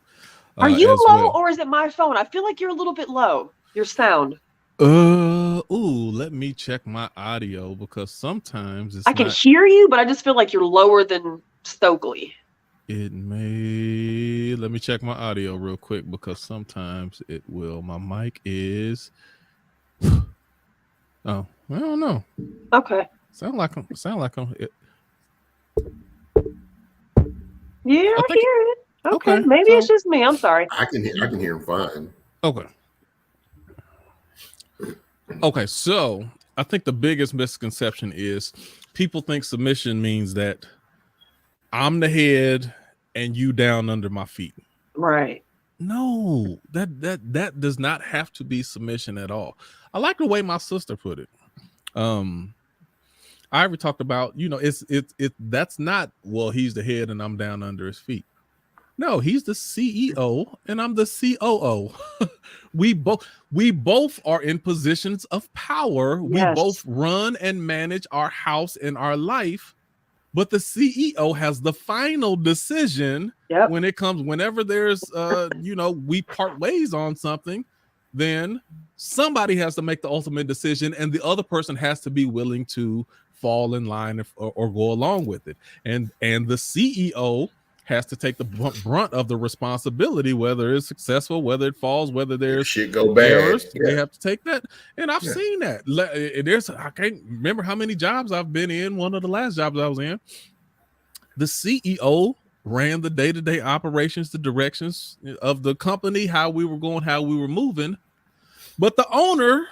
Are you low or is it my phone? I feel like you're a little bit low, your sound. Let me check my audio, because sometimes I can hear you, but I just feel like you're lower than Stokely. It may. Let me check my audio real quick, because sometimes it will. My mic is. Oh, I don't know. Okay. Sound like I'm. Yeah, I hear it. Okay. Maybe it's just me. I'm sorry. I can hear him fine. Okay, so I think the biggest misconception is people think submission means that I'm the head and you down under my feet. Right. No, that does not have to be submission at all. I like the way my sister put it. I ever talked about, that's not, well, he's the head and I'm down under his feet. No, he's the CEO and I'm the COO. We both are in positions of power. Yes. We both run and manage our house and our life, but the CEO has the final decision. Yep. Whenever there's we part ways on something, then somebody has to make the ultimate decision and the other person has to be willing to fall in line or go along with it. And the CEO has to take the brunt of the responsibility, whether it's successful, whether it falls, whether there's shit go bad. Errors, they have to take that. And I've seen that. I can't remember how many jobs I've been in. One of the last jobs I was in, the CEO ran the day-to-day operations, the directions of the company, how we were going, how we were moving, but the owner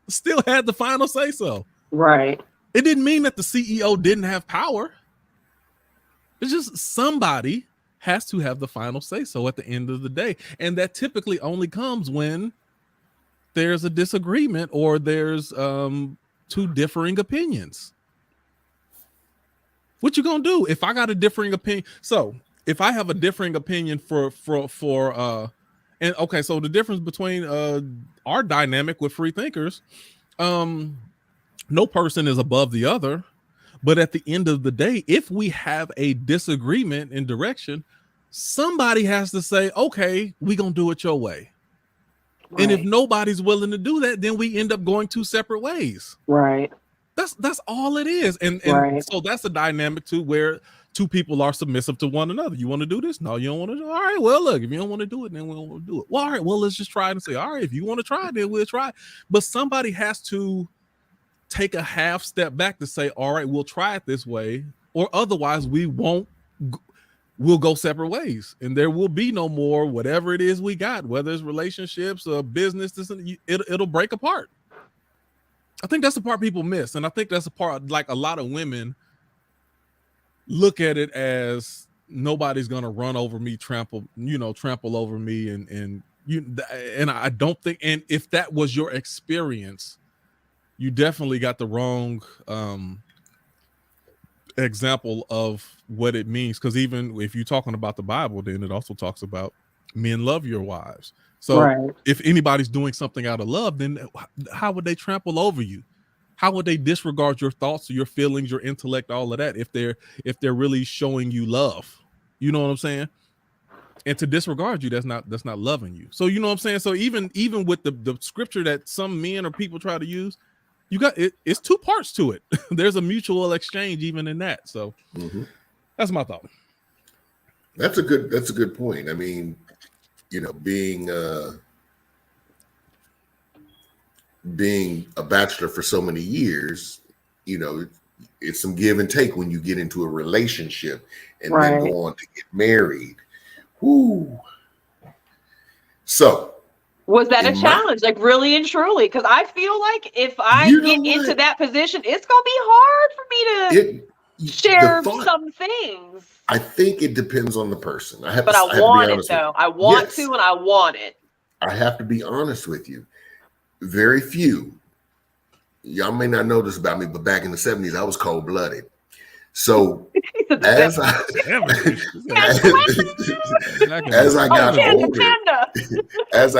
still had the final say so. Right. It didn't mean that the CEO didn't have power. It's just somebody has to have the final say so at the end of the day. And that typically only comes when there's a disagreement or there's two differing opinions. What you gonna do if I got a differing opinion? So if I have a differing opinion so the difference between our dynamic with free thinkers, no person is above the other. But at the end of the day, if we have a disagreement in direction, somebody has to say, okay, we're going to do it your way. Right. And if nobody's willing to do that, then we end up going two separate ways. Right. That's all it is. And so that's a dynamic too, where two people are submissive to one another. You want to do this? No, you don't want to do it. All right, well, look, if you don't want to do it, then we don't want to do it. Well, all right, well, let's just try it and say, all right, if you want to try it, then we'll try it. But somebody has to take a half step back to say, all right, we'll try it this way, or otherwise we'll go separate ways and there will be no more whatever it is we got, whether it's relationships or business, it'll break apart. I think that's the part people miss. And I think that's the part, like, a lot of women look at it as nobody's gonna run over me, trample over me, and I don't think, and if that was your experience, you definitely got the wrong example of what it means. Because even if you're talking about the Bible, then it also talks about men love your wives. So Right. if anybody's doing something out of love, then how would they trample over you? How would they disregard your thoughts, your feelings, your intellect, all of that, if they're really showing you love? You know what I'm saying? And to disregard you, that's not loving you. So you know what I'm saying? So even with the scripture that some men or people try to use, you got it's two parts to it. There's a mutual exchange even in that. So that's my thought. That's a good point. I mean, being a bachelor for so many years, it's some give and take when you get into a relationship and then go on to get married. Whoo. So was that a challenge, like really and truly? Because I feel like if I get into that position, it's gonna be hard for me to share some things. I think it depends on the person. I want it though. I want to, and I want it. I have to be honest with you. Very few. Y'all may not know this about me, but back in the 70s, I was cold-blooded. So as I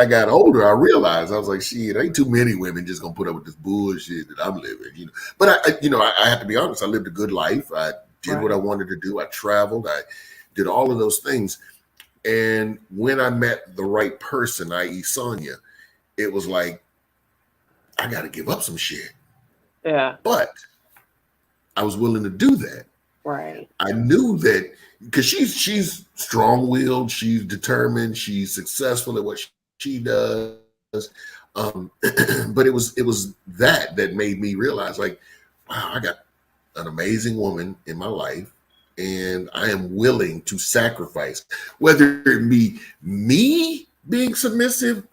got older, I realized, I was like, shit, ain't too many women just gonna put up with this bullshit that I'm living. But I have to be honest. I lived a good life. I did what I wanted to do. I traveled. I did all of those things. And when I met the right person, i.e. Sonia, it was like, I got to give up some shit. Yeah. But I was willing to do that. Right. I knew that because she's strong-willed, she's determined, she's successful at what she does. But it was that made me realize, like, wow, I got an amazing woman in my life, and I am willing to sacrifice, whether it be me being submissive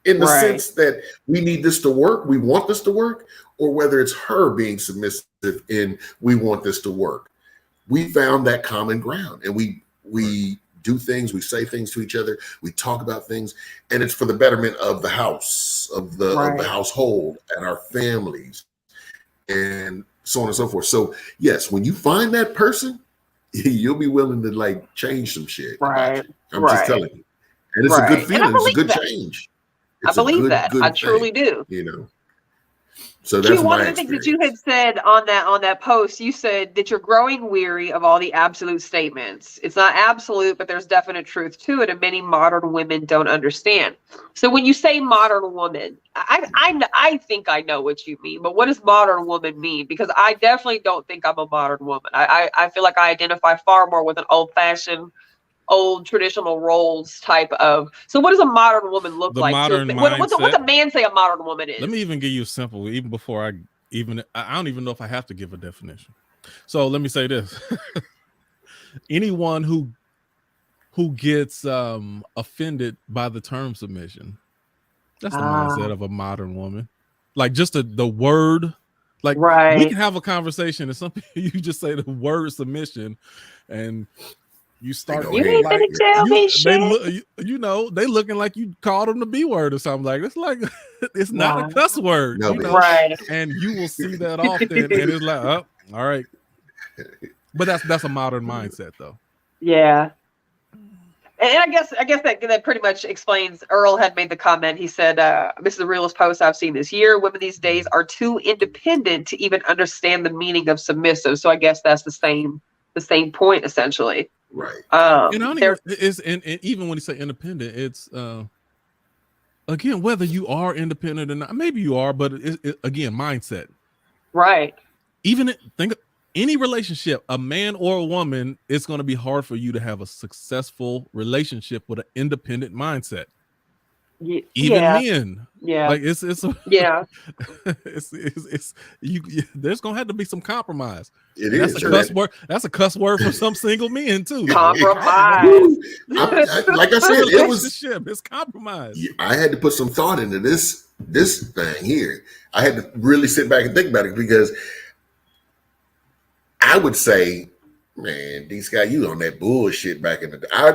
in the sense that we need this to work, we want this to work, or whether it's her being submissive and we want this to work. We found that common ground, and we do things, we say things to each other, we talk about things, and it's for the betterment of the house, of the household and our families, and so on and so forth. So yes, when you find that person, you'll be willing to like change some shit. Right. I'm just telling you. And it's a good feeling. It's a good change. I believe that. I truly do. So that's one of the things that you had said on that post, you said that you're growing weary of all the absolute statements. It's not absolute, but there's definite truth to it, and many modern women don't understand. So when you say modern woman, I think I know what you mean, but what does modern woman mean? Because I definitely don't think I'm a modern woman. I feel like I identify far more with an old-fashioned, old traditional roles type of. So what does a modern woman look like? What's a man say a modern woman is? Let me even give you a simple, even before I don't even know if I have to give a definition. So let me say this. Anyone who gets offended by the term submission, that's the mindset of a modern woman. Like just the word, like we can have a conversation and some people, you just say the word submission and you start. You ain't gonna tell me shit. They looking like you called them the B word or something. Like it's like it's not a cuss word, no, and you will see that often, and it's like, oh, all right. But that's a modern mindset, though. Yeah, and I guess that pretty much explains. Earl had made the comment. He said, "This is the realest post I've seen this year. Women these days are too independent to even understand the meaning of submissive." So I guess that's the same point essentially. Right. And even when you say independent, it's again, whether you are independent or not, maybe you are, but again, mindset. Right. Even think any relationship, a man or a woman, it's going to be hard for you to have a successful relationship with an independent mindset. Even men, like it's there's gonna have to be some compromise. That's a cuss word. That's a cuss word for some single men too. Compromise. Like I said, it's compromise. I had to put some thought into this thing here. I had to really sit back and think about it, because I would say Man, these guys, you on that bullshit back in the day. I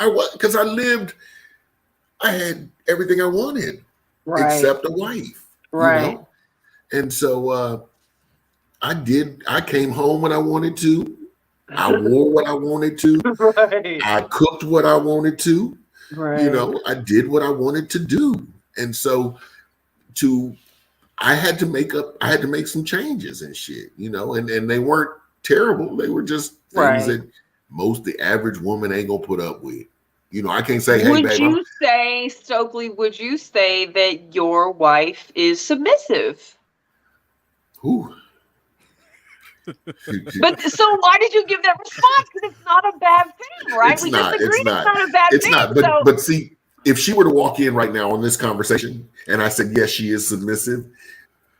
was, because I had everything I wanted except a wife, Right. And so I came home when I wanted to. I wore what I wanted to. Right. I cooked what I wanted to. Right. I did what I wanted to do. And so I had to make some changes and shit, and they weren't terrible. They were just things that the average woman ain't gonna put up with. I can't say, hey, Would babe. you say, Stokely, would you say that your wife is submissive? Who? But so why did you give that response? Because it's not a bad thing, right? We just agreed it's not a bad thing. It's not. But see, if she were to walk in right now on this conversation and I said, yes, she is submissive,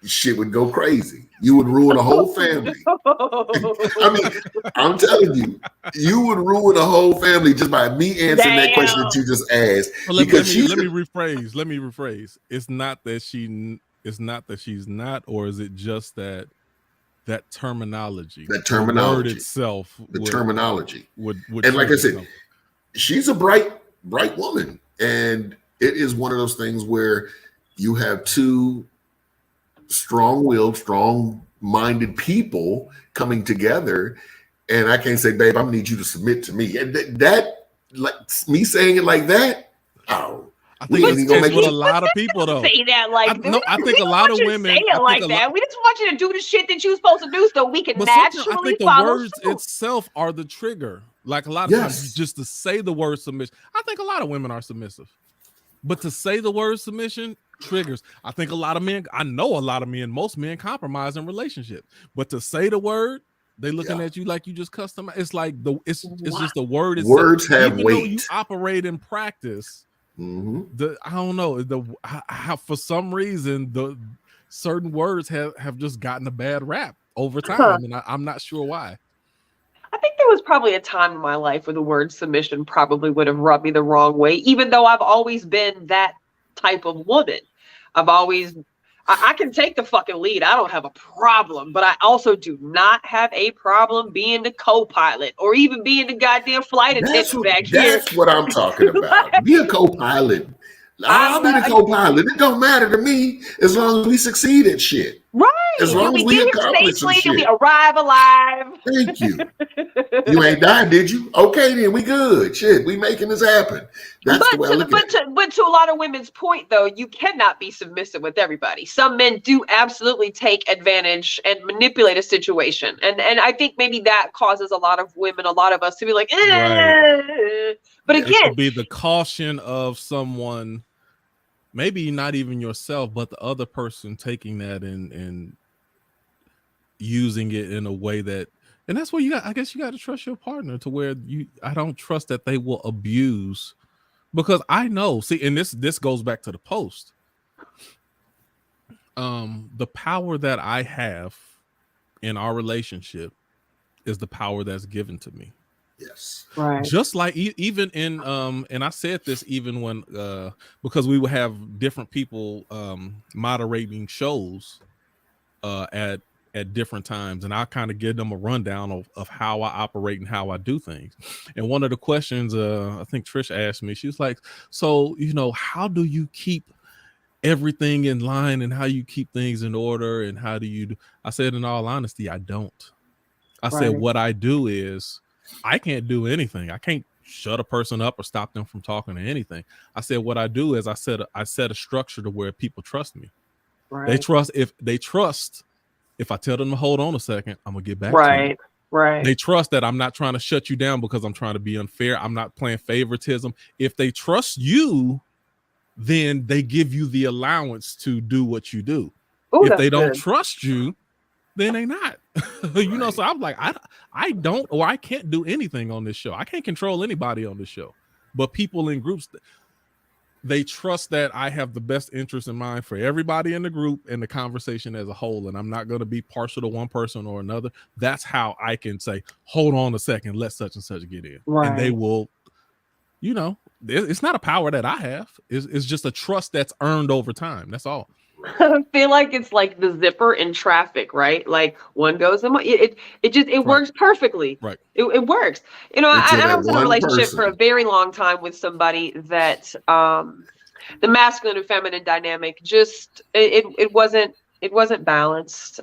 shit would go crazy. You would ruin a whole family. I mean, I'm telling you, you would ruin a whole family just by me answering that question that you just asked. Well, let me rephrase. Let me rephrase. It's not that she's not, or is it just that terminology? That terminology. The word itself. Terminology. Would and like I said, something. She's a bright woman. And it is one of those things where you have two strong-willed, strong-minded people coming together, and I can't say, babe, I need you to submit to me. And that like me saying it like that, I think it's with a lot of people though. Say that like I think a lot of women say it like that. We just want you to do the shit that you're supposed to do so we can naturally I think the words itself are the trigger. Like a lot of times, just to say the word submission. I think a lot of women are submissive, but to say the word submission triggers. I think a lot of men. I know a lot of men. Most men compromise in relationships, but to say the word, they looking at you like you just custom. It's like it's just the word itself. Words have Even weight. though you operate in practice. I don't know how for some reason the certain words have just gotten a bad rap over time, and I'm not sure why. I think there was probably a time in my life where the word submission probably would have rubbed me the wrong way, even though I've always been that type of woman. I can take the fucking lead. I don't have a problem, but I also do not have a problem being the co-pilot or even being the goddamn flight attendant back here. That's what I'm talking about. Be a co-pilot. I'll be the co-pilot. It don't matter to me as long as we succeed at shit. Right. As long as we accomplish some shit. We arrive alive. Thank you. You ain't died, did you? Okay, then we good. Shit, we making this happen. That's the way I look at it. But to a lot of women's point, though, you cannot be submissive with everybody. Some men do absolutely take advantage and manipulate a situation, and I think maybe that causes a lot of women, a lot of us, to be like, right. But again, it could be the caution of someone. Maybe not even yourself, but the other person taking that and using it in a way that, and that's where I guess you got to trust your partner to where I don't trust that they will abuse, because I know, and this goes back to the post. The power that I have in our relationship is the power that's given to me. Yes. Right. Just like even in and I said this even when because we would have different people moderating shows at different times, and I kind of give them a rundown of how I operate and how I do things. And one of the questions I think Trish asked me, she was like, so how do you keep everything in line and how you keep things in order and how do you do? I said, in all honesty, I don't. I said what I do is I can't do anything. I can't shut a person up or stop them from talking to anything. I said what I do is I set a structure to where people trust me. Right. They trust if I tell them to hold on a second, I'm gonna get back to you. Right. They trust that I'm not trying to shut you down because I'm trying to be unfair. I'm not playing favoritism. If they trust you, then they give you the allowance to do what you do. Ooh, if they don't trust you, then they not. So I'm like, I don't, or I can't do anything on this show. I can't control anybody on this show. But people in groups, they trust that I have the best interest in mind for everybody in the group and the conversation as a whole. And I'm not going to be partial to one person or another. That's how I can say, hold on a second, let such and such get in. Right. And they will, it's not a power that I have. It's just a trust that's earned over time. That's all. I feel like it's like the zipper in traffic, right? Like one goes in it works perfectly. Right. It works. You know, Until I that was in a one relationship for a person. very long time with somebody that the masculine and feminine dynamic just it wasn't balanced.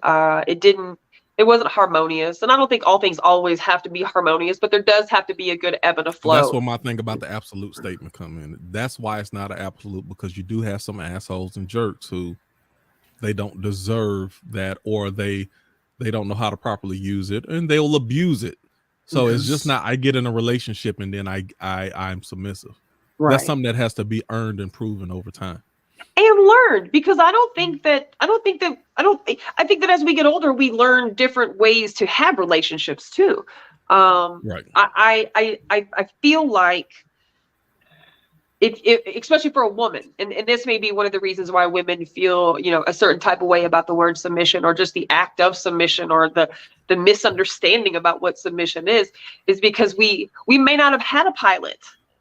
It wasn't harmonious. And I don't think all things always have to be harmonious, but there does have to be a good ebb and a And that's flow. where my thing about the absolute statement come in. That's why it's not an absolute, because you do have some assholes and jerks who they don't deserve that, or they don't know how to properly use it, and they'll abuse it. So it's just not, I get in a relationship and then I'm submissive. That's Right. something that has to be earned and proven over time. And learned, because I think that as we get older, we learn different ways to have relationships too. Right. I feel like it especially for a woman, and this may be one of the reasons why women feel, you know, a certain type of way about the word submission, or just the act of submission, or the misunderstanding about what submission is because we may not have had a pilot.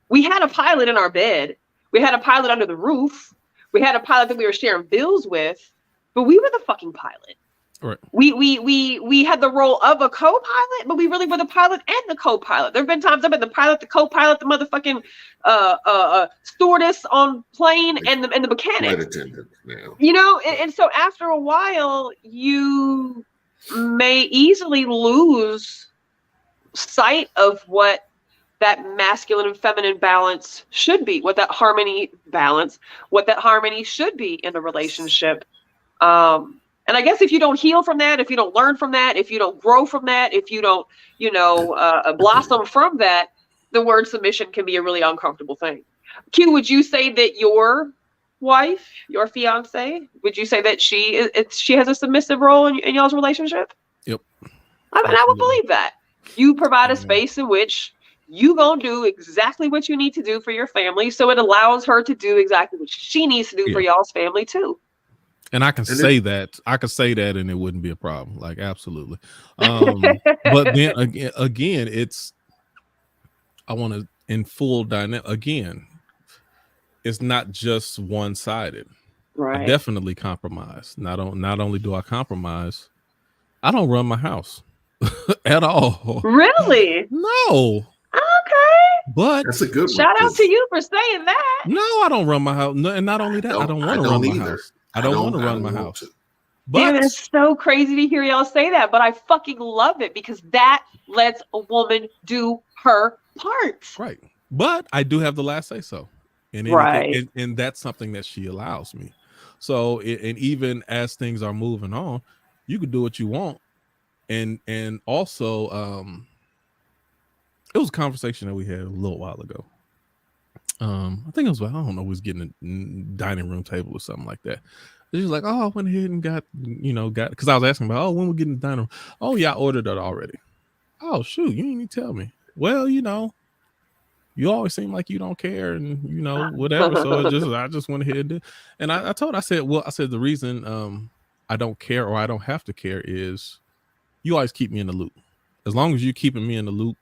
We had a pilot in our bed. We had a pilot under the roof. We had a pilot that we were sharing bills with, but we were the fucking pilot. Right. We had the role of a co-pilot, but we really were the pilot and the co-pilot. There have been times I've been the pilot, the co-pilot, the motherfucking stewardess on plane, and the mechanic. Flight attendant now. You know, and so after a while, you may easily lose sight of what that masculine and feminine balance should be, what that harmony should be in a relationship. And I guess if you don't heal from that, if you don't learn from that, if you don't grow from that, if you don't, blossom from that, the word submission can be a really uncomfortable thing. Q, would you say that your wife, your fiance, would you say that she has a submissive role in y'all's relationship? Yep. I would believe that. You provide a space in which you gonna do exactly what you need to do for your family, so it allows her to do exactly what she needs to do for y'all's family too. And I can say that. I could say that, and it wouldn't be a problem. Like, absolutely. But then again, it's, I want to in full dynamic. Again, it's not just one-sided. Right. I definitely compromise. Not only do I compromise, I don't run my house at all. Really? No. Okay. But that's a good one. Shout out to you for saying that. No, I don't run my house. No, and not only that, I don't want to run my house. I don't want to run my house. But dude, it's so crazy to hear y'all say that, but I fucking love it, because that lets a woman do her part. Right. But I do have the last say so. And that's something that she allows me. So, and even as things are moving on, you could do what you want. And also, it was a conversation that we had a little while ago. I think it was, I don't know, we was getting a dining room table or something like that. She was like, oh, I went ahead and got, because I was asking about, oh, when we're getting the dining room. Oh, yeah, I ordered it already. Oh, shoot, you didn't even tell me. Well, you always seem like you don't care, and whatever. So I just went ahead and did. And I said the reason I don't care, or I don't have to care, is you always keep me in the loop. As long as you're keeping me in the loop,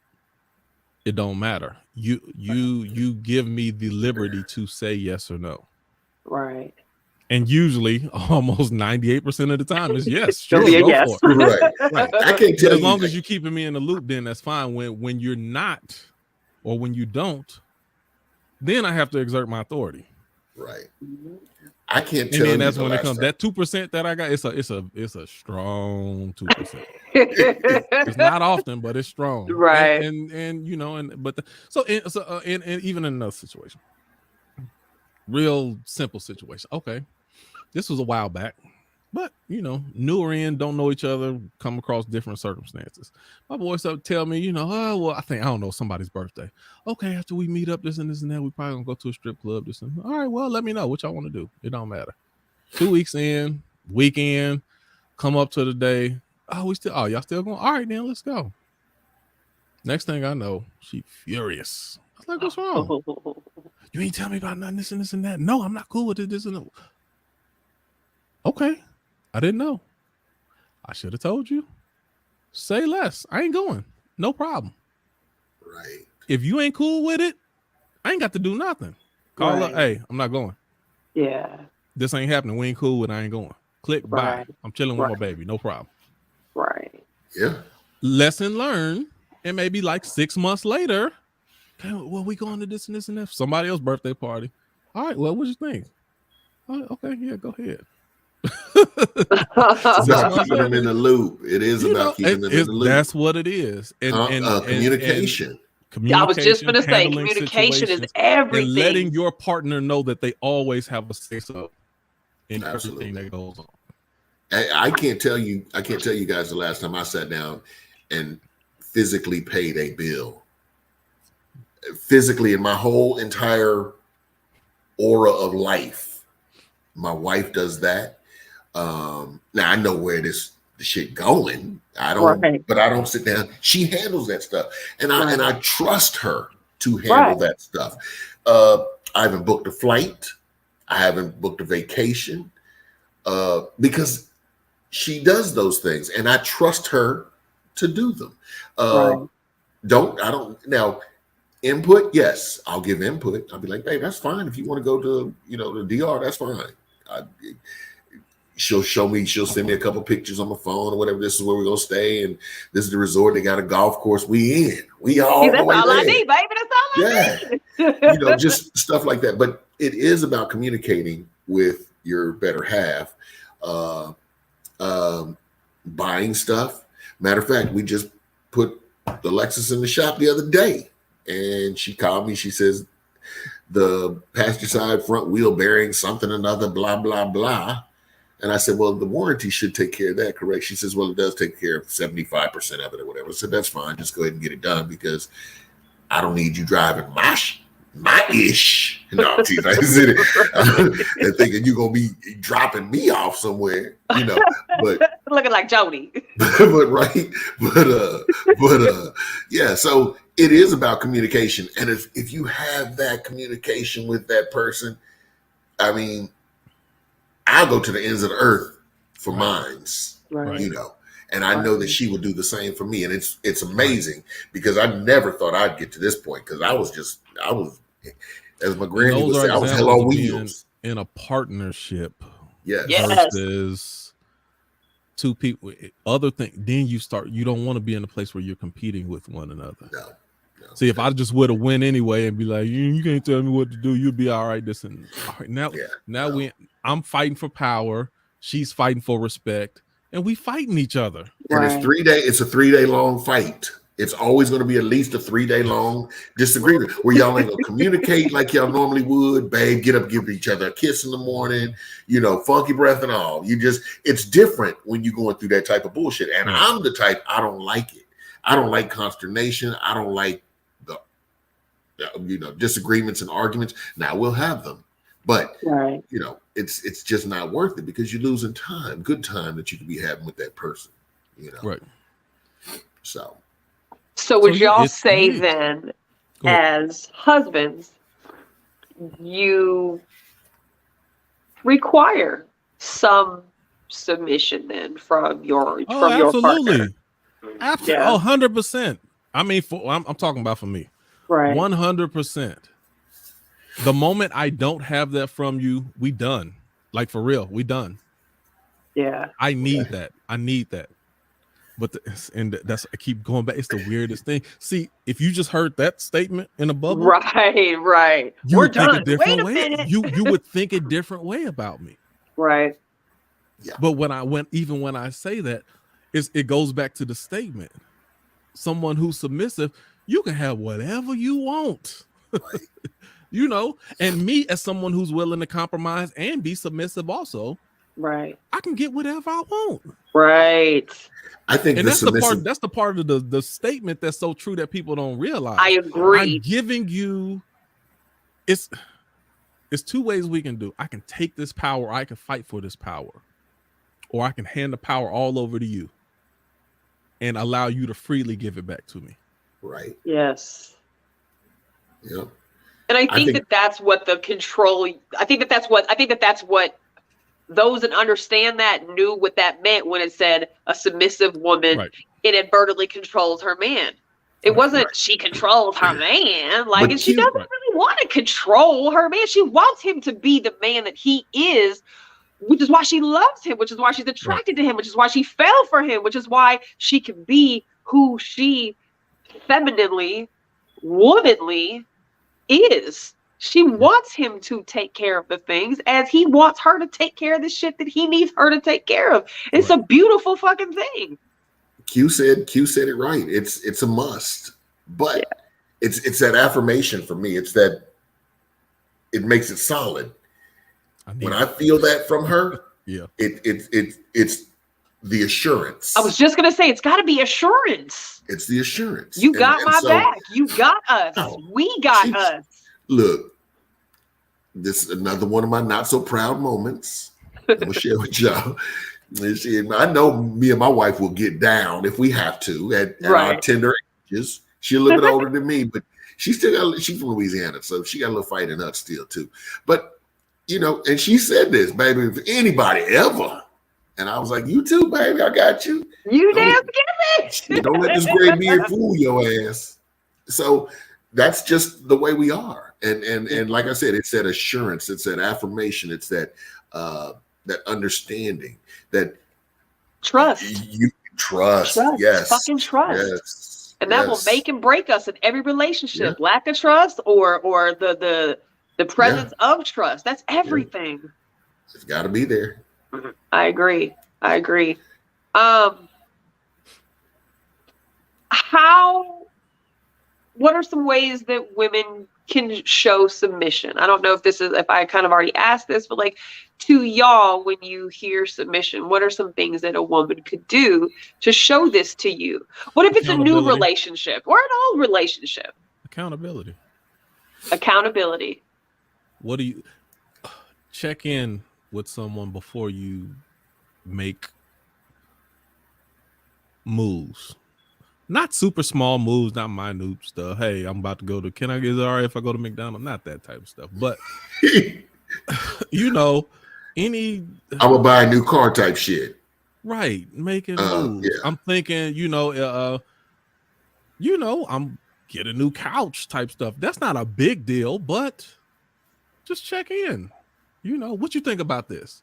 it don't matter. You give me the liberty to say yes or no. Right. And usually almost 98% of the time is yes. Sure, go yes. For it. Right. I can't tell you. As you long as you're keeping me in the loop, then that's fine. When you're not, or when you don't, then I have to exert my authority. Right. I can't tell you. And then that's when it comes. That 2% that I got, it's a strong 2%. It's not often, but it's strong. Right. And even in another situation, real simple situation. Okay, this was a while back, but newer in, don't know each other, come across different circumstances. My boys tell me, oh, well, I don't know, somebody's birthday. Okay, after we meet up, this and that, we probably gonna go to a strip club. This and all right, well, let me know what y'all want to do. It don't matter. 2 weeks in, weekend, come up to the day. Oh, y'all still going? All right, then let's go. Next thing I know, she furious. I was like, what's wrong? You ain't tell me about nothing, this and that. No, I'm not cool with it, this and that. Okay, I didn't know. I should have told you. Say less. I ain't going. No problem. Right. If you ain't cool with it, I ain't got to do nothing. Call up, hey, I'm not going. Yeah. this ain't happening. We ain't cool and I ain't going. Click, bye. Right. I'm chilling with my baby. No problem. Right. Yeah. Lesson learned. And maybe like 6 months later, okay, well, we going to this and this and that. Somebody else's birthday party. All right, well, what you think? Oh, okay, yeah, go ahead. It's about keeping them in the loop. It is about keeping them in the loop. That's what it is. And communication. I was just going to say, communication is everything. And letting your partner know that they always have a say so in everything that goes on. I can't tell you guys the last time I sat down and physically paid a bill. Physically, in my whole entire aura of life, my wife does that. Now I know where the shit going. I don't, but I don't sit down. She handles that stuff, and I trust her to handle that stuff. I haven't booked a flight. I haven't booked a vacation because she does those things, and I trust her to do them. Now input, yes, I'll give input. I'll be like, babe, that's fine. If you want to go to the DR, that's fine. She'll send me a couple pictures on my phone or whatever. This is where we're gonna stay, and this is the resort. They got a golf course. We all that's all I need, baby. That's all I need. Just stuff like that. But it is about communicating with your better half, buying stuff. Matter of fact, we just put the Lexus in the shop the other day, and she called me. She says the passenger side front wheel bearing something another, blah blah blah. And I said, well, the warranty should take care of that, correct? She says, well, it does take care of 75% of it or whatever. I said, that's fine. Just go ahead and get it done because I don't need you driving my ish. No, I said it. And thinking you're going to be dropping me off somewhere, but looking like Jody. Yeah. So it is about communication. And if you have that communication with that person, I mean, I'll go to the ends of the earth for mines, and I know that she would do the same for me. And it's amazing because I never thought I'd get to this point because I was, as my granny would say, I was hell on wheels. In a partnership, versus two people. Other thing, then you don't want to be in a place where you're competing with one another. No. See, if I just would have win anyway and be like, you can't tell me what to do, you'd be all right. I'm fighting for power. She's fighting for respect, and we fighting each other. And it's 3 day. It's a 3 day long fight. It's always going to be at least a 3 day long disagreement where y'all ain't gonna communicate like y'all normally would. Babe, get up, give each other a kiss in the morning. Funky breath and all. It's different when you're going through that type of bullshit. And I'm the type, I don't like it. I don't like consternation. I don't like disagreements and arguments. Now we'll have them, but it's just not worth it because you're losing time, good time that you could be having with that person. Right. So would y'all say then, as husbands, you require some submission then from your partner? Absolutely. 100%. I mean, I'm talking about for me. Right. 100%. The moment I don't have that from you, we done. Like for real, we done. Yeah. I need that. But I keep going back. It's the weirdest thing. See, if you just heard that statement in a bubble, right. We're done. Wait a minute. You would think a different way about me. Right. Yeah. But when I say that, it goes back to the statement. Someone who's submissive, you can have whatever you want, and me as someone who's willing to compromise and be submissive also. Right. I can get whatever I want. Right. I think that's the part of the statement that's so true that people don't realize. I agree. I'm giving you, it's two ways we can do. I can take this power, or I can fight for this power, or I can hand the power all over to you and allow you to freely give it back to me. Right. Yes. Yeah. And I think that's what the control. I think that's what those that understand that knew what that meant when it said a submissive woman inadvertently controls her man. It wasn't she controls her man, she doesn't really want to control her man. She wants him to be the man that he is, which is why she loves him, which is why she's attracted to him, which is why she fell for him, which is why she can be who she femininely, womanly is. She wants him to take care of the things as he wants her to take care of the shit that he needs her to take care of. It's a beautiful fucking thing. Q said it right. It's a must, but it's that affirmation for me. It's that it makes it solid. When I feel that from her, it's the assurance. I was just gonna say it's got to be assurance. It's the assurance. You got my back. You got us. We got us. Look, this is another one of my not so proud moments. I'm gonna share with y'all. I know me and my wife will get down if we have to at our tender ages. She's a little bit older than me, but she's from Louisiana, so she got a little fight in us still too. But and she said this, baby, if anybody ever, and I was like, you too, baby, I got you. You damn bitch. Don't let this gray beard fool your ass. So that's just the way we are. And like I said, it's that assurance, it's that affirmation, it's that that understanding, that trust. You trust. Yes. Fucking trust. Yes. And that will make and break us in every relationship. Yeah. Lack of trust or the presence of trust. That's everything. Yeah. It's got to be there. I agree. What are some ways that women can show submission? I don't know if I kind of already asked this, but like to y'all, when you hear submission, what are some things that a woman could do to show this to you? What if it's a new relationship or an old relationship? Accountability. What do you check in with someone before you make moves? Not super small moves, not minute stuff. Hey, I'm about to go to, is it all right if I go to McDonald's? Not that type of stuff. But, I'm going to buy a new car type shit. Right. Making moves. Yeah. I'm thinking, I'm get a new couch type stuff. That's not a big deal, but just check in. What you think about this?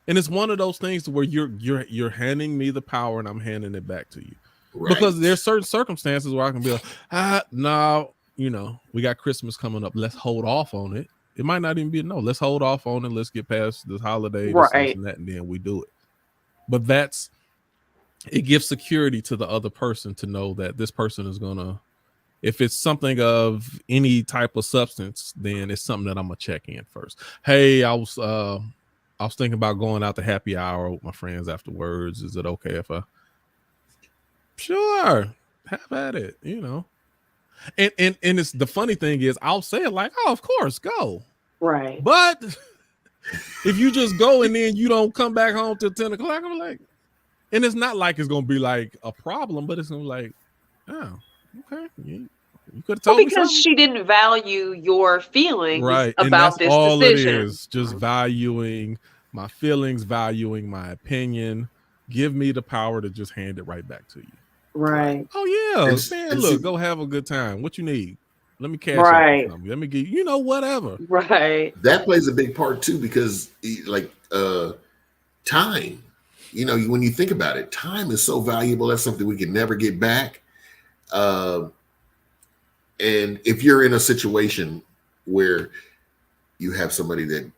And it's one of those things where you're handing me the power and I'm handing it back to you. Right. Because there's certain circumstances where I can be like, no, we got Christmas coming up. Let's hold off on it. It might not even be a no. Let's hold off on it. Let's get past this holiday, this and that, and then we do it. But it gives security to the other person to know that this person is gonna, if it's something of any type of substance, then it's something that I'm gonna check in first. Hey, I was thinking about going out to happy hour with my friends afterwards. Is it okay if I? Sure, have at it, And it's the funny thing is I'll say it like, oh, of course, go. Right. But if you just go and then you don't come back home till 10 o'clock, I'm like, and it's not like it's gonna be like a problem, but it's gonna be like, oh, okay. You could have told me because something. She didn't value your feelings about and that's this all decision. It is, just valuing my feelings, valuing my opinion. Give me the power to just hand it right back to you. Right. Oh yeah, man. Look, go have a good time. What you need? Let me cash out something. Let me give you, whatever. Right. That plays a big part too, because like time. When you think about it, time is so valuable. That's something we can never get back. And if you're in a situation where you have somebody that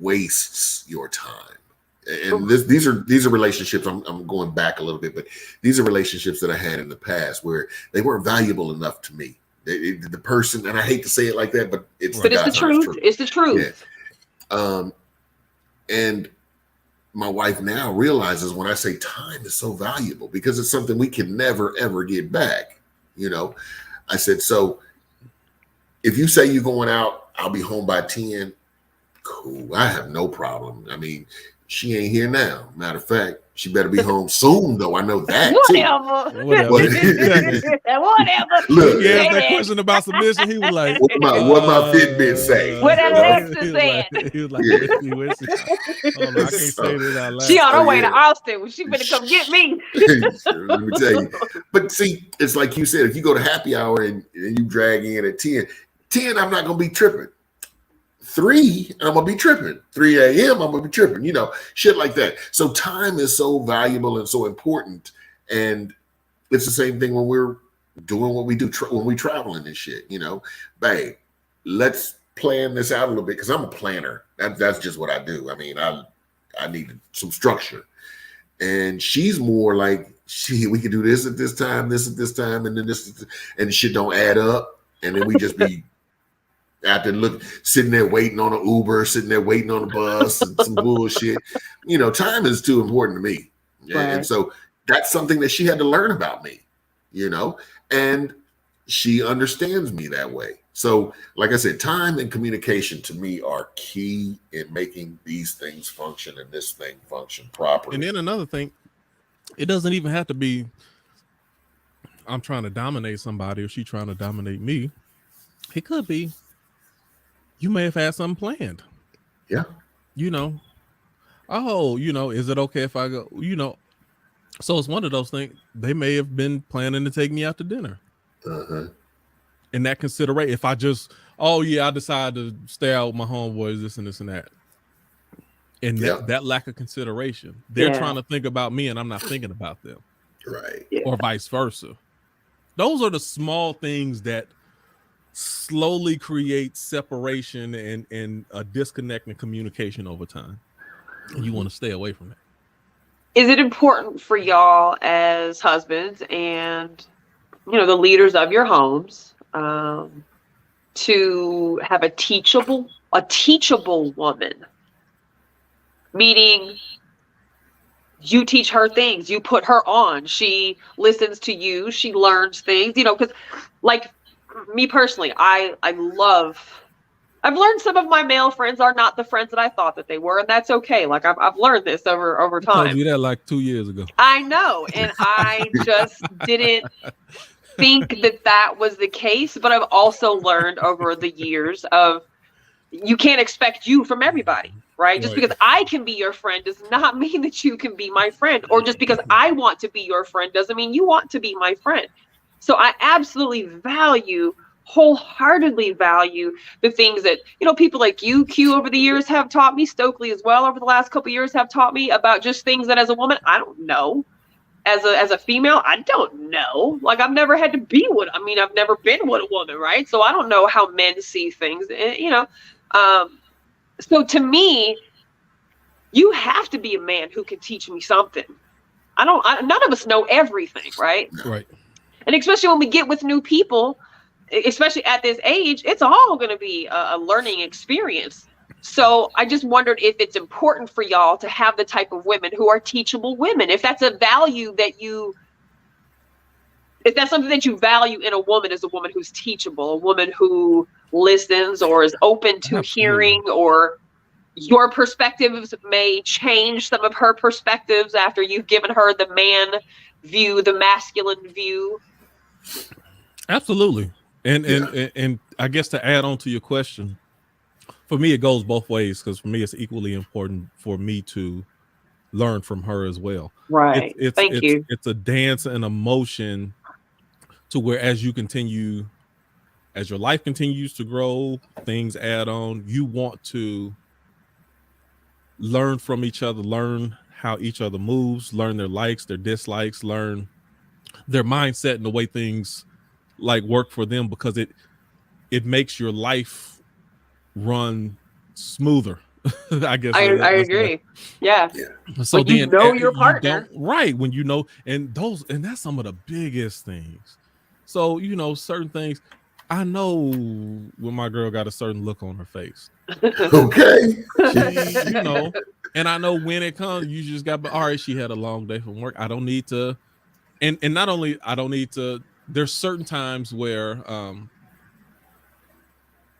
wastes your time. And these are relationships. I'm going back a little bit, but these are relationships that I had in the past where they weren't valuable enough to me. The person, and I hate to say it like that, but it's the truth. It's the truth. Yeah. And my wife now realizes when I say time is so valuable because it's something we can never ever get back. I said, so if you say you're going out, I'll be home by 10. Cool. I have no problem. I mean, she ain't here now. Matter of fact, she better be home soon, though. I know that. Whatever. Look, he asked that question about submission. He was like, "What my Fitbit say?" What Alexa said. He was like, "Hold on, I can't say this out loud." She on her way to Austin. Well, she better come get me. Let me tell you. But see, it's like you said. If you go to happy hour and you drag in at 10, 10, I'm not gonna be tripping. 3, I'm gonna be tripping. 3 a.m., I'm gonna be tripping, shit like that. So time is so valuable and so important. And it's the same thing when we're doing what we do when we traveling and shit, babe, let's plan this out a little bit, because I'm a planner. That's just what I do. I mean, I need some structure. And she's more like, we can do this at this time, and then this, and shit don't add up. And then we just be sitting there waiting on an Uber, sitting there waiting on a bus, and some bullshit. Time is too important to me. Right. And so that's something that she had to learn about me, and she understands me that way. So, like I said, time and communication to me are key in making these things function and this thing function properly. And then another thing, it doesn't even have to be I'm trying to dominate somebody or she trying to dominate me. It could be you may have had something planned. Yeah. Is it okay if I go, so it's one of those things. They may have been planning to take me out to dinner. Uh-huh. And that consideration, if I just, I decided to stay out with my homeboys, this and this and that. And that lack of consideration, they're trying to think about me and I'm not thinking about them. Right. Yeah. Or vice versa. Those are the small things that slowly create separation and a disconnect in communication over time. And you want to stay away from that. Is it important for y'all as husbands and, the leaders of your homes, to have a teachable woman? Meaning you teach her things, you put her on, she listens to you, she learns things, because like me personally, I've learned some of my male friends are not the friends that I thought that they were, and that's okay. Like I've learned this over time. I told you that like 2 years ago. I know, and I just didn't think that was the case, but I've also learned over the years of you can't expect you from everybody, right? Just because I can be your friend does not mean that you can be my friend, or just because I want to be your friend doesn't mean you want to be my friend. So I absolutely wholeheartedly value the things that, people like you, Q, over the years have taught me, Stokely as well over the last couple of years have taught me about just things that as a woman, I don't know. As a female, I don't know. Like I've never had to be I've never been with a woman, right? So I don't know how men see things, so to me, you have to be a man who can teach me something. None of us know everything, right? Right. And especially when we get with new people, especially at this age, it's all going to be a learning experience. So I just wondered if it's important for y'all to have the type of women who are teachable women. If that's a value if that's something that you value in a woman, is a woman who's teachable, a woman who listens or is open to hearing, or your perspectives may change some of her perspectives after you've given her the man view, the masculine view. Absolutely. And I guess to add on to your question, for me, it goes both ways, because for me, it's equally important for me to learn from her as well. Right. Thank you. It's a dance and emotion to where as your life continues to grow, things add on. You want to learn from each other, learn how each other moves, learn their likes, their dislikes, learn their mindset and the way things work for them, because it makes your life run smoother. I guess I agree. Yeah. So when you know your partner, when and that's some of the biggest things. So certain things, I know when my girl got a certain look on her face. Okay. And I know when it comes, you just got, all right, she had a long day from work. I don't need to, and not only I don't need to. There's certain times where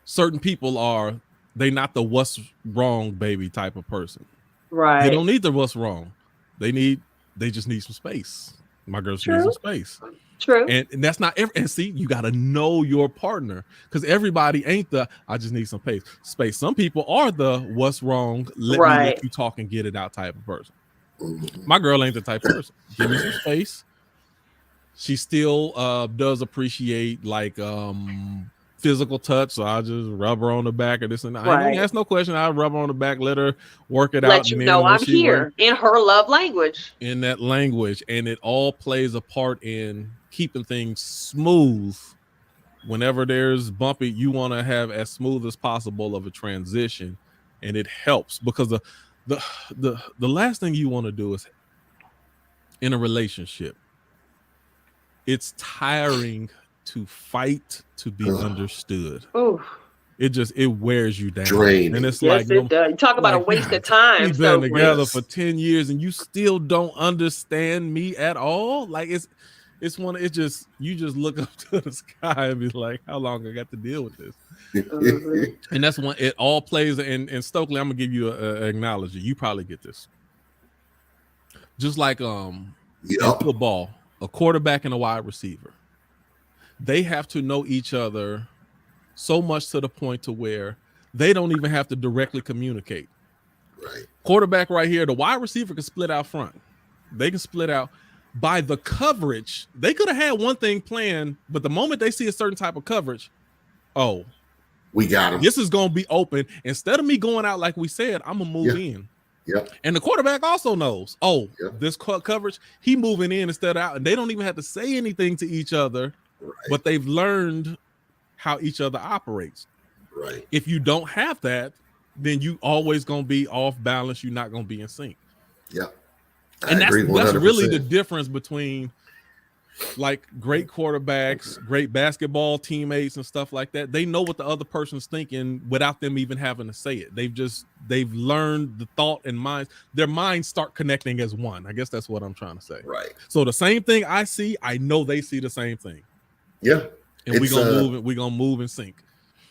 certain people they not the what's wrong baby type of person. Right. They don't need the what's wrong. They just need some space. My girl needs some space. True. And that's not and see, you got to know your partner, because everybody ain't I just need some space. Some people are the what's wrong, let me let you talk and get it out type of person. My girl ain't the type of person. Give me some space. She still does appreciate physical touch, so I just rub her on the back or this and that. I ain't Right. gonna ask no question. I rub her on the back, let her work it Let out, you and know then when I'm she here in her love language. in that language, and it all plays a part in keeping things smooth. Whenever there's bumpy, you want to have as smooth as possible of a transition, and it helps because the last thing you want to do is in a relationship. It's tiring to fight to be understood. Ooh. It wears you down. Draining. And it's Yes, like, it does. You talk about a waste of time. We've been So together for 10 years and you still don't understand me at all. Like you just look up to the sky and be like, how long I got to deal with this? And that's when it all plays. And Stokely, I'm gonna give you an analogy. You probably get this. Just like in football, a quarterback and a wide receiver, they have to know each other so much to the point to where they don't even have to directly communicate. Right. Quarterback right here, the wide receiver can split out front. They can split out by the coverage. They could have had one thing planned, but the moment they see a certain type of coverage, we got him. This is going to be open. Instead of me going out like we said, I'm going to move in. Yep. And the quarterback also knows, this coverage, he moving in instead of out. And they don't even have to say anything to each other, but they've learned how each other operates. Right. If you don't have that, then you always going to be off balance. You're not going to be in sync. Yeah. And that's really the difference between like great quarterbacks, great basketball teammates and stuff like that. They know what the other person's thinking without them even having to say it. They've learned the thought and minds. Their minds start connecting as one. I guess that's what I'm trying to say. Right. So the same thing I see, I know they see the same thing. Yeah. And we're gonna move in sync.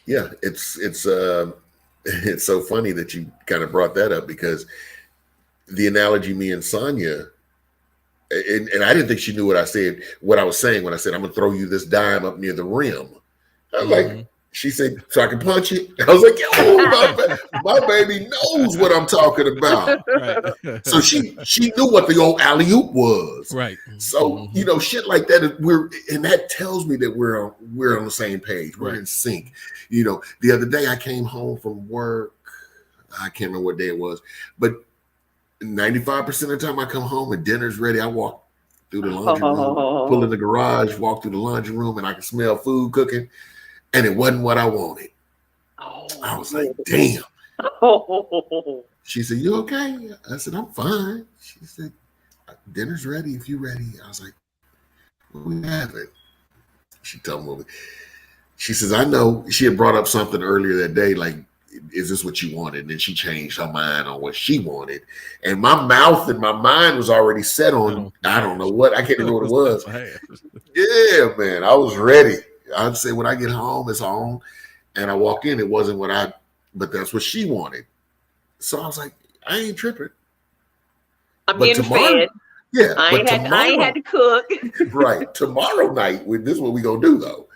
Yeah, it's so funny that you kind of brought that up because the analogy me and Sonia, and I didn't think she knew what I was saying when I said I'm gonna throw you this dime up near the rim. I was like, she said, so I can punch it. I was like, my baby knows what I'm talking about. Right. So she knew what the old alley-oop was. Right. So shit like that. And that tells me that we're on the same page. We're in sync. The other day I came home from work. I can't remember what day it was, but 95% of the time I come home and dinner's ready. I walk through the laundry room, pull in the garage, walk through the laundry room, and I can smell food cooking. And it wasn't what I wanted. I was like, damn. She said, you okay? I said, I'm fine. She said, dinner's ready if you're ready. I was like, what we having? She told me. She says, I know. She had brought up something earlier that day, like, is this what you wanted? And then she changed her mind on what she wanted. And my mouth and my mind was already set on, I don't know what. I can't remember what it was. Yeah, man. I was ready. I'd say when I get home, it's on. And I walk in, it wasn't but that's what she wanted. So I was like, I ain't tripping. I'm getting fed. Yeah. I ain't had to cook. Right. Tomorrow night, this is what we gonna do though.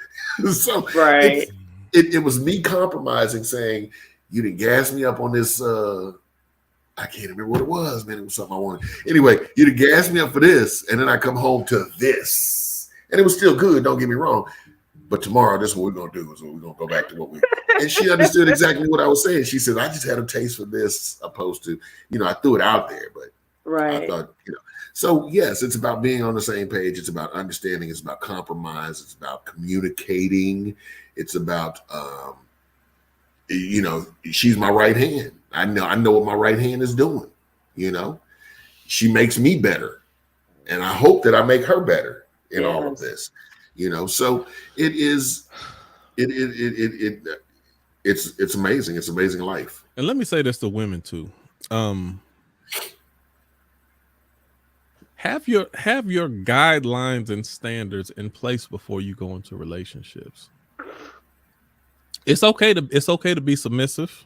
So it was me compromising, saying, you didn't gas me up on this. I can't remember what it was, man. It was something I wanted. Anyway, you didn't gas me up for this. And then I come home to this. And it was still good, don't get me wrong. But tomorrow, this is what we're going to do. Is we're going to go back to what we... And she understood exactly what I was saying. She said, I just had a taste for this, opposed to, I threw it out there. But I thought, So, yes, it's about being on the same page. It's about understanding. It's about compromise. It's about communicating. It's about, she's my right hand. I know what my right hand is doing. She makes me better. And I hope that I make her better in all of this. So it is, it's amazing. It's amazing life. And let me say this to women too. Have your guidelines and standards in place before you go into relationships. It's okay to be submissive.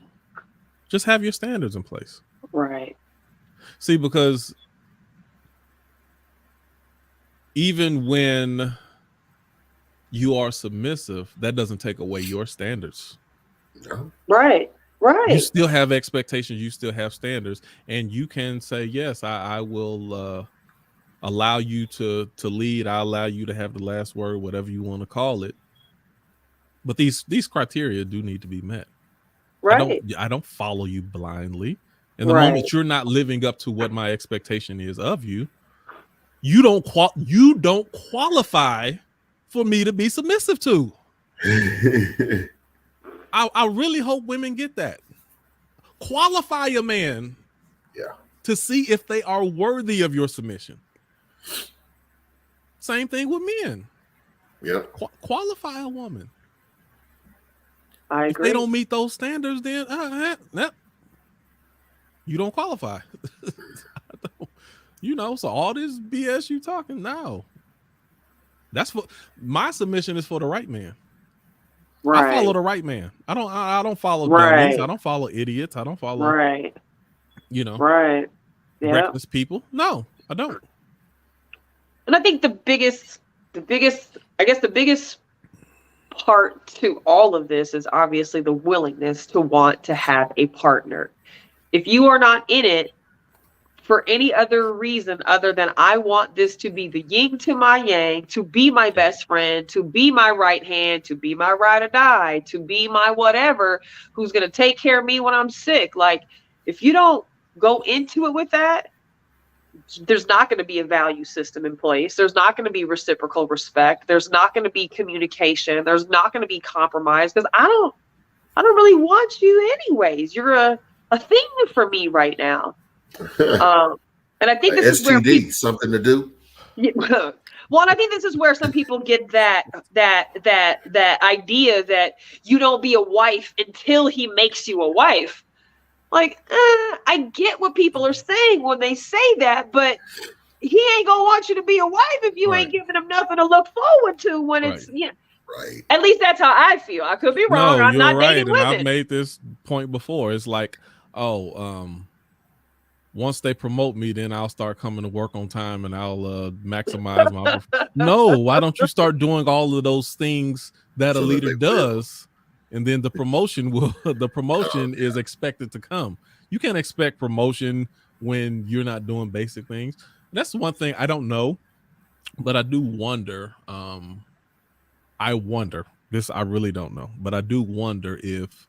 Just have your standards in place. Right. See, because even when you are submissive, that doesn't take away your standards. No. Right. You still have expectations. You still have standards, and you can say, yes, I will allow you to lead. I allow you to have the last word, whatever you want to call it. But these criteria do need to be met. Right. I don't follow you blindly. And the Right. moment you're not living up to what my expectation is of you, you don't qualify for me to be submissive to. I really hope women get that. Qualify a man to see if they are worthy of your submission. Same thing with men. Yeah. Qualify a woman. I agree. If they don't meet those standards, then you don't qualify. So all this BS you talking now. That's for my submission is for the right man. Right. I follow the right man. I don't follow dummies. I don't follow idiots. I don't follow right. reckless people. No, I don't. And I think the biggest part to all of this is obviously the willingness to want to have a partner. If you are not in it for any other reason other than I want this to be the yin to my yang, to be my best friend, to be my right hand, to be my ride or die, to be my whatever, who's going to take care of me when I'm sick. Like, if you don't go into it with that, there's not going to be a value system in place. There's not going to be reciprocal respect. There's not going to be communication. There's not going to be compromise, because I don't really want you anyways. You're a thing for me right now. And I think this is where something to do. Well, and I think this is where some people get that idea that you don't be a wife until he makes you a wife. Like, I get what people are saying when they say that, but he ain't gonna want you to be a wife if you ain't giving him nothing to look forward to when it's Right. At least that's how I feel. I could be wrong. No, I'm not right. dating women. I've made this point before. It's like, once they promote me, then I'll start coming to work on time and I'll maximize my. No, why don't you start doing all of those things that a leader does, and then the promotion is expected to come. You can't expect promotion when you're not doing basic things. That's one thing I don't know, but I do wonder. I really don't know, but I do wonder if,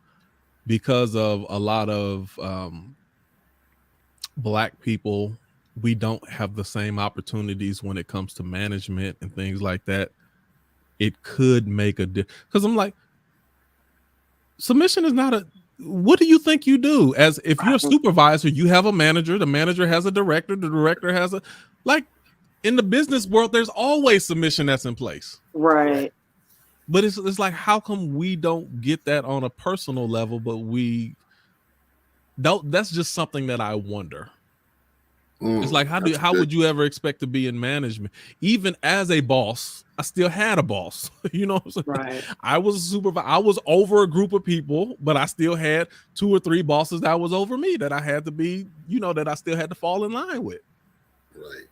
because of a lot of Black people, we don't have the same opportunities when it comes to management and things like that. It could make a difference, because I'm like, submission is not what do you think you do? As if you're a supervisor, you have a manager, the manager has a director, the director has in the business world, there's always submission that's in place. Right. But it's like, how come we don't get that on a personal level, but we don't? That's just something that I wonder. It's like, how would you ever expect to be in management? Even as a boss, I still had a boss. You know what I'm saying? Right. I was a supervisor. I was over a group of people, but I still had 2 or 3 bosses that was over me that I had to be, that I still had to fall in line with. Right.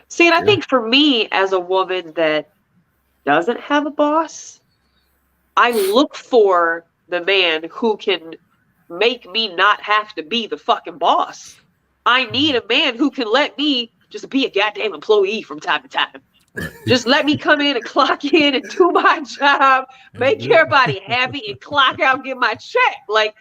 See, and I think for me, as a woman that doesn't have a boss, I look for the man who can make me not have to be the fucking boss. I need a man who can let me just be a goddamn employee from time to time. Just let me come in and clock in and do my job, make everybody happy, and clock out, get my check. Like,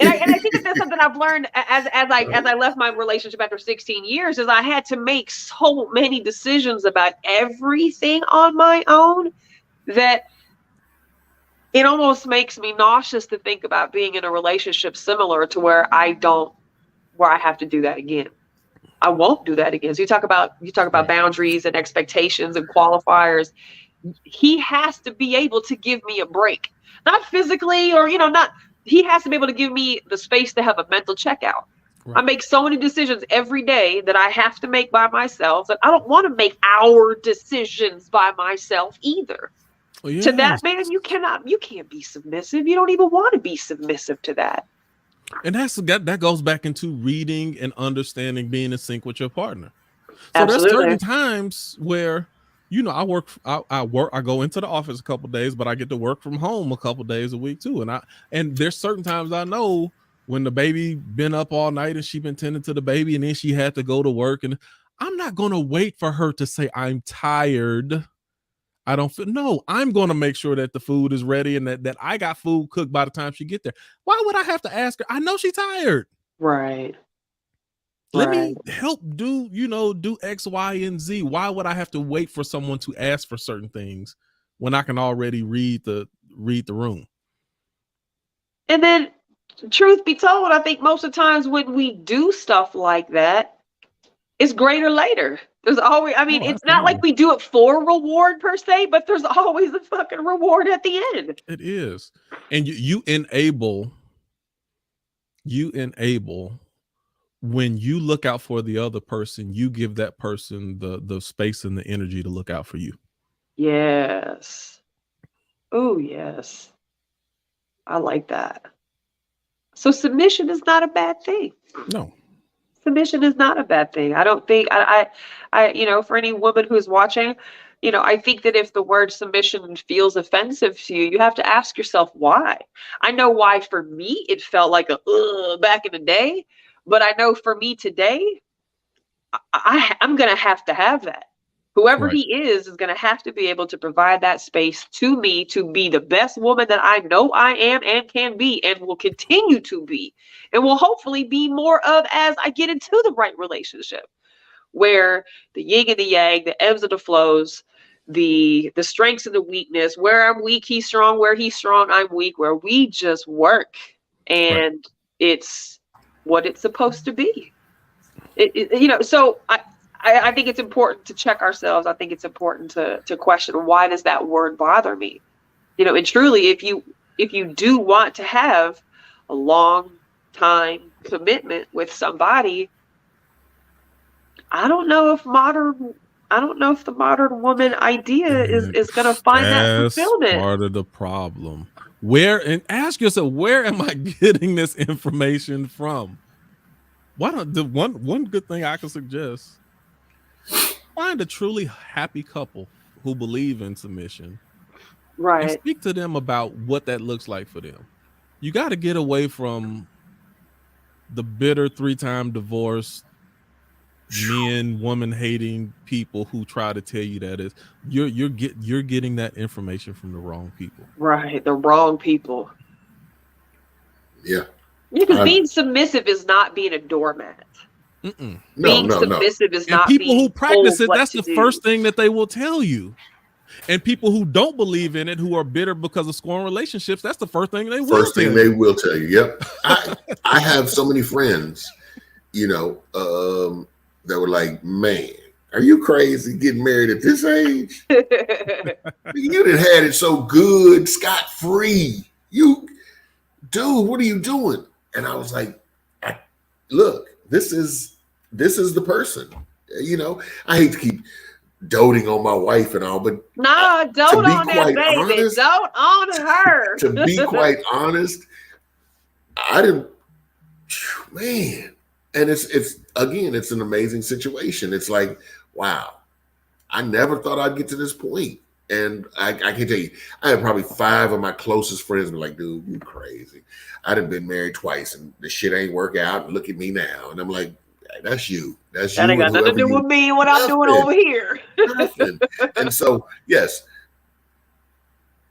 and I think that's something I've learned as I left my relationship after 16 years, is I had to make so many decisions about everything on my own that it almost makes me nauseous to think about being in a relationship similar to where I have to do that again. I won't do that again. So you talk about boundaries and expectations and qualifiers. He has to be able to give me a break, not physically or, he has to be able to give me the space to have a mental checkout. Right. I make so many decisions every day that I have to make by myself, and I don't want to make our decisions by myself either. Well, yes. To that man, you can't be submissive. You don't even want to be submissive to that. And that goes back into reading and understanding, being in sync with your partner. So Absolutely. There's certain times where, I go into the office a couple of days, but I get to work from home a couple of days a week too. And there's certain times I know when the baby been up all night and she been tending to the baby, and then she had to go to work, and I'm not going to wait for her to say I'm tired. I don't feel, no, I'm going to make sure that the food is ready and that I got food cooked by the time she get there. Why would I have to ask her? I know she's tired. Right. Let Right. me help do X, Y, and Z. Why would I have to wait for someone to ask for certain things when I can already read the room? And then, truth be told, I think most of the times when we do stuff like that, it's greater later. There's always, I mean, Oh, it's not like absolutely. we do it for reward per se, but there's always a fucking reward at the end. It is. And you enable when you look out for the other person, you give that person the space and the energy to look out for you. Yes. Oh, yes. I like that. So submission is not a bad thing. No. Submission is not a bad thing. I don't think for any woman who's watching, I think that if the word submission feels offensive to you, you have to ask yourself why. I know why for me it felt like a back in the day, but I know for me today, I'm gonna have to have that. Whoever Right. he is going to have to be able to provide that space to me to be the best woman that I know I am and can be and will continue to be and will hopefully be more of as I get into the right relationship where the yin and the yang, the ebbs and the flows, the strengths and the weakness, where I'm weak, he's strong, where he's strong, I'm weak, where we just work and it's what it's supposed to be. So I think it's important to check ourselves. I think it's important to question, why does that word bother me? And truly, if you do want to have a long time commitment with somebody, I don't know if the modern woman idea is going to find that fulfillment. Part of the problem. And ask yourself, where am I getting this information from? Why don't the one good thing I can suggest? Find a truly happy couple who believe in submission, right? And speak to them about what that looks like for them. You got to get away from the bitter 3-time divorce, men, woman hating people who try to tell you that you're getting that information from the wrong people. Right, the wrong people. Yeah. Because being submissive is not being a doormat. Being submissive is not people being who practice it. That's the do. First thing that they will tell you. And people who don't believe in it, who are bitter because of scorn relationships, that's the first thing they will tell you. They will tell you. Yep. I have so many friends, that were like, man, are you crazy getting married at this age? You done had it so good, scot-free. Dude, what are you doing? And I was like, look, this is the person. I hate to keep doting on my wife and all, but don't on that baby. Honest, don't on her. To be quite honest, I didn't, man. And it's an amazing situation. It's like, wow, I never thought I'd get to this point. And I can tell you, I had probably 5 of my closest friends were like, dude, you crazy. I'd have been married twice and the shit ain't work out. And look at me now. And I'm like, hey, that's you. That ain't got nothing to do with me and what I'm doing over here. And so, yes.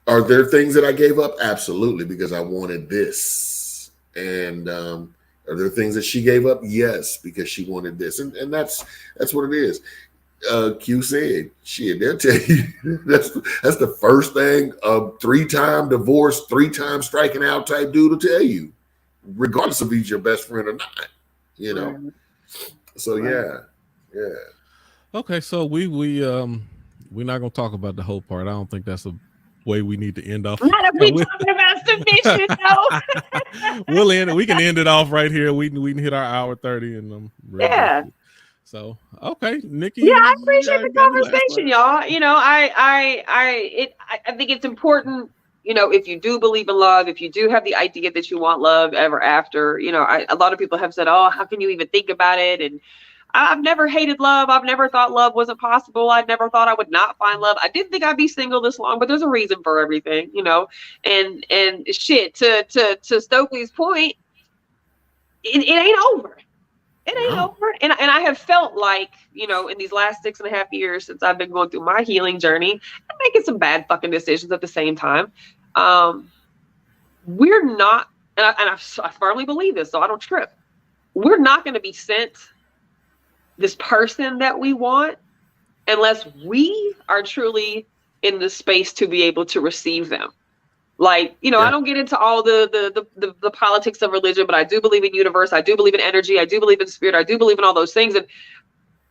Are there things that I gave up? Absolutely, because I wanted this. And are there things that she gave up? Yes, because she wanted this. And that's what it is. Q said, shit, they'll tell you that's the first thing a 3-time divorce, 3-time striking out type dude will tell you, regardless of if he's your best friend or not, Right. So yeah. Okay, so we're not gonna talk about the whole part. I don't think that's a way we need to end off. Not if we talking about submission, though. We'll end it. We can end it off right here. We can hit our hour 30 and yeah. So okay, Nikki. Yeah, I appreciate the conversation, y'all. I think it's important. If you do believe in love, if you do have the idea that you want love ever after, a lot of people have said, "Oh, how can you even think about it?" And I've never hated love. I've never thought love wasn't possible. I never thought I would not find love. I didn't think I'd be single this long, but there's a reason for everything, And shit, to Stokely's point, it ain't over. It ain't over. And I have felt like, you know, in these last 6.5 years since I've been going through my healing journey and making some bad fucking decisions at the same time, we're not, and I firmly believe this, so I don't trip. We're not going to be sent this person that we want unless we are truly in the space to be able to receive them. Like, you know, I don't get into all the politics of religion, but I do believe in universe. I do believe in energy. I do believe in spirit. I do believe in all those things. And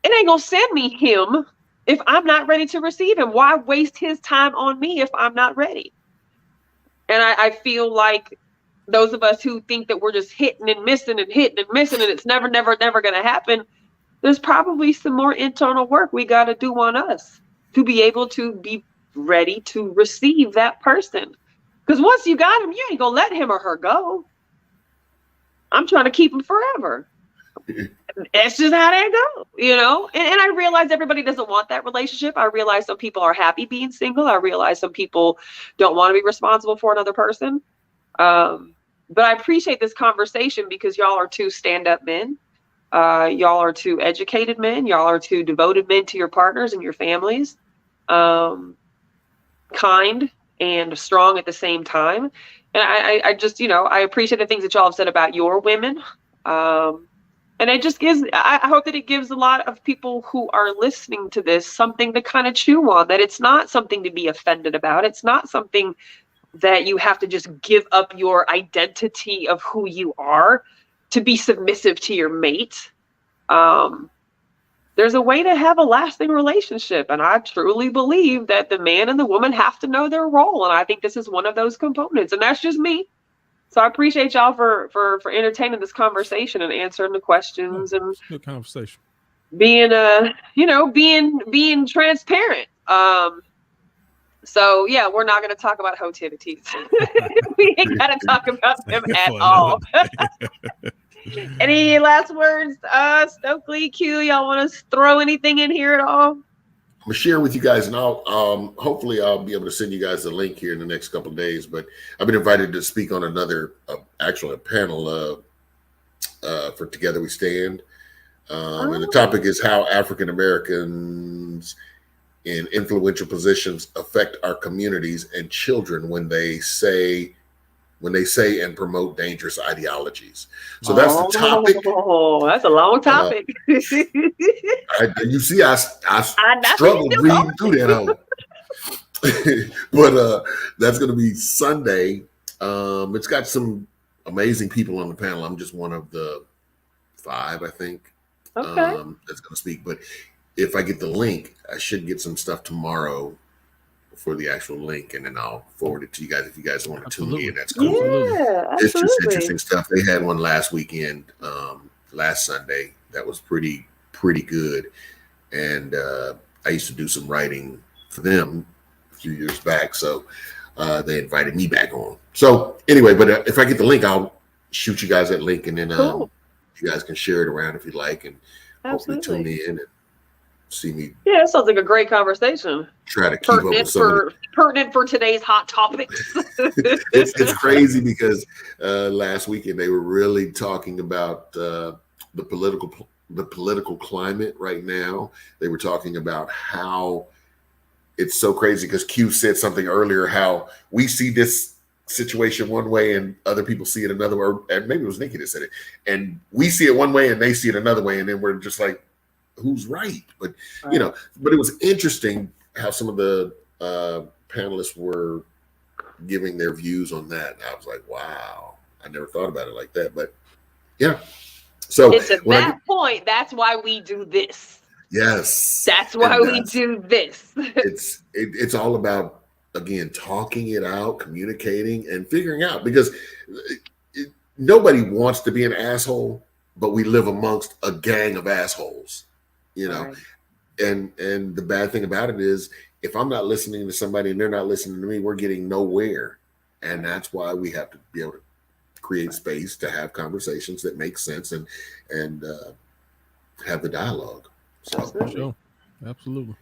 it ain't gonna send me him if I'm not ready to receive him. Why waste his time on me if I'm not ready? And I feel like those of us who think that we're just hitting and missing and hitting and missing and it's never gonna happen, there's probably some more internal work we got to do on us to be able to be ready to receive that person. Because once you got him, you ain't gonna let him or her go. I'm trying to keep him forever. That's just how that goes, you know? And I realize everybody doesn't want that relationship. I realize some people are happy being single. I realize some people don't want to be responsible for another person. But I appreciate this conversation because y'all are two stand-up men. Y'all are two educated men. Y'all are two devoted men to your partners and your families. Kind and strong at the same time. And I just, you know, I appreciate the things that y'all have said about your women. And it just gives, I hope that it gives a lot of people who are listening to this something to kind of chew on, that it's not something to be offended about. It's not something that you have to just give up your identity of who you are to be submissive to your mate. There's a way to have a lasting relationship. And I truly believe that the man and the woman have to know their role. And I think this is one of those components. And that's just me. So I appreciate y'all for entertaining this conversation and answering the questions and good conversation. Being being transparent. So yeah, we're not gonna talk about Hoetivities. We ain't gotta talk about them at all. Any last words, Stokely, Q? Y'all want to throw anything in here at all? I'm gonna share with you guys, and I'll hopefully I'll be able to send you guys the link here in the next couple of days. But I've been invited to speak on another, actually a panel for Together We Stand, and the topic is how African Americans in influential positions affect our communities and children when they say and promote dangerous ideologies. So that's the topic. Oh, that's a long topic. You see, I struggled reading through that. But that's going to be Sunday. It's got some amazing people on the panel. I'm just one of the 5, I think, that's going to speak. But if I get the link, I should get some stuff tomorrow for the actual link, and then I'll forward it to you guys if you guys want to tune in. That's cool. Yeah, it's just interesting stuff. They had one last weekend, last Sunday, that was pretty good. And I used to do some writing for them a few years back, so they invited me back on. So anyway, but if I get the link, I'll shoot you guys that link, and then you guys can share it around if you like, and hopefully tune in and see me. Yeah, it sounds like a great conversation. Try to keep up with pertinent for today's hot topics. it's crazy because last weekend they were really talking about the political climate right now. They were talking about how it's so crazy because Q said something earlier, how we see this situation one way and other people see it another way, and maybe it was Nikki that said it, and we see it one way and they see it another way, and then we're just like, who's right? But you know, but it was interesting how some of the panelists were giving their views on that. And I was like, wow, I never thought about it like that. But yeah, so it's at that point, that's why we do this. Yes, that's why we do this. It's all about, again, talking it out, communicating, and figuring out, because nobody wants to be an asshole, but we live amongst a gang of assholes. You know, right. And the bad thing about it is, if I'm not listening to somebody and they're not listening to me, we're getting nowhere. And that's why we have to be able to create space to have conversations that make sense and have the dialogue. So, sure. Absolutely.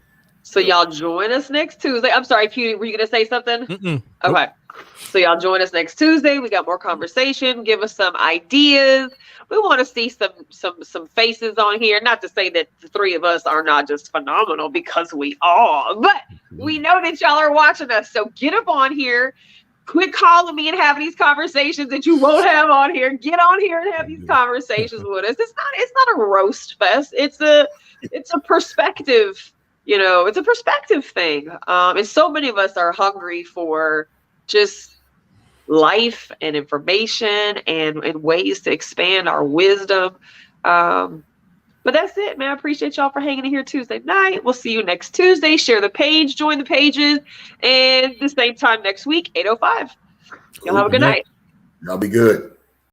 So y'all join us next Tuesday. I'm sorry, Q, were you going to say something? Nope. Okay. So y'all join us next Tuesday. We got more conversation. Give us some ideas. We want to see some faces on here. Not to say that the three of us are not just phenomenal, because we are, but we know that y'all are watching us. So get up on here. Quit calling me and having these conversations that you won't have on here. Get on here and have these conversations with us. It's not a roast fest. It's a perspective. It's a perspective thing. And so many of us are hungry for just life and information and ways to expand our wisdom. But that's it, man. I appreciate y'all for hanging in here Tuesday night. We'll see you next Tuesday. Share the page, join the pages, and the same time next week, 8:05. Y'all have a good night. Y'all be good.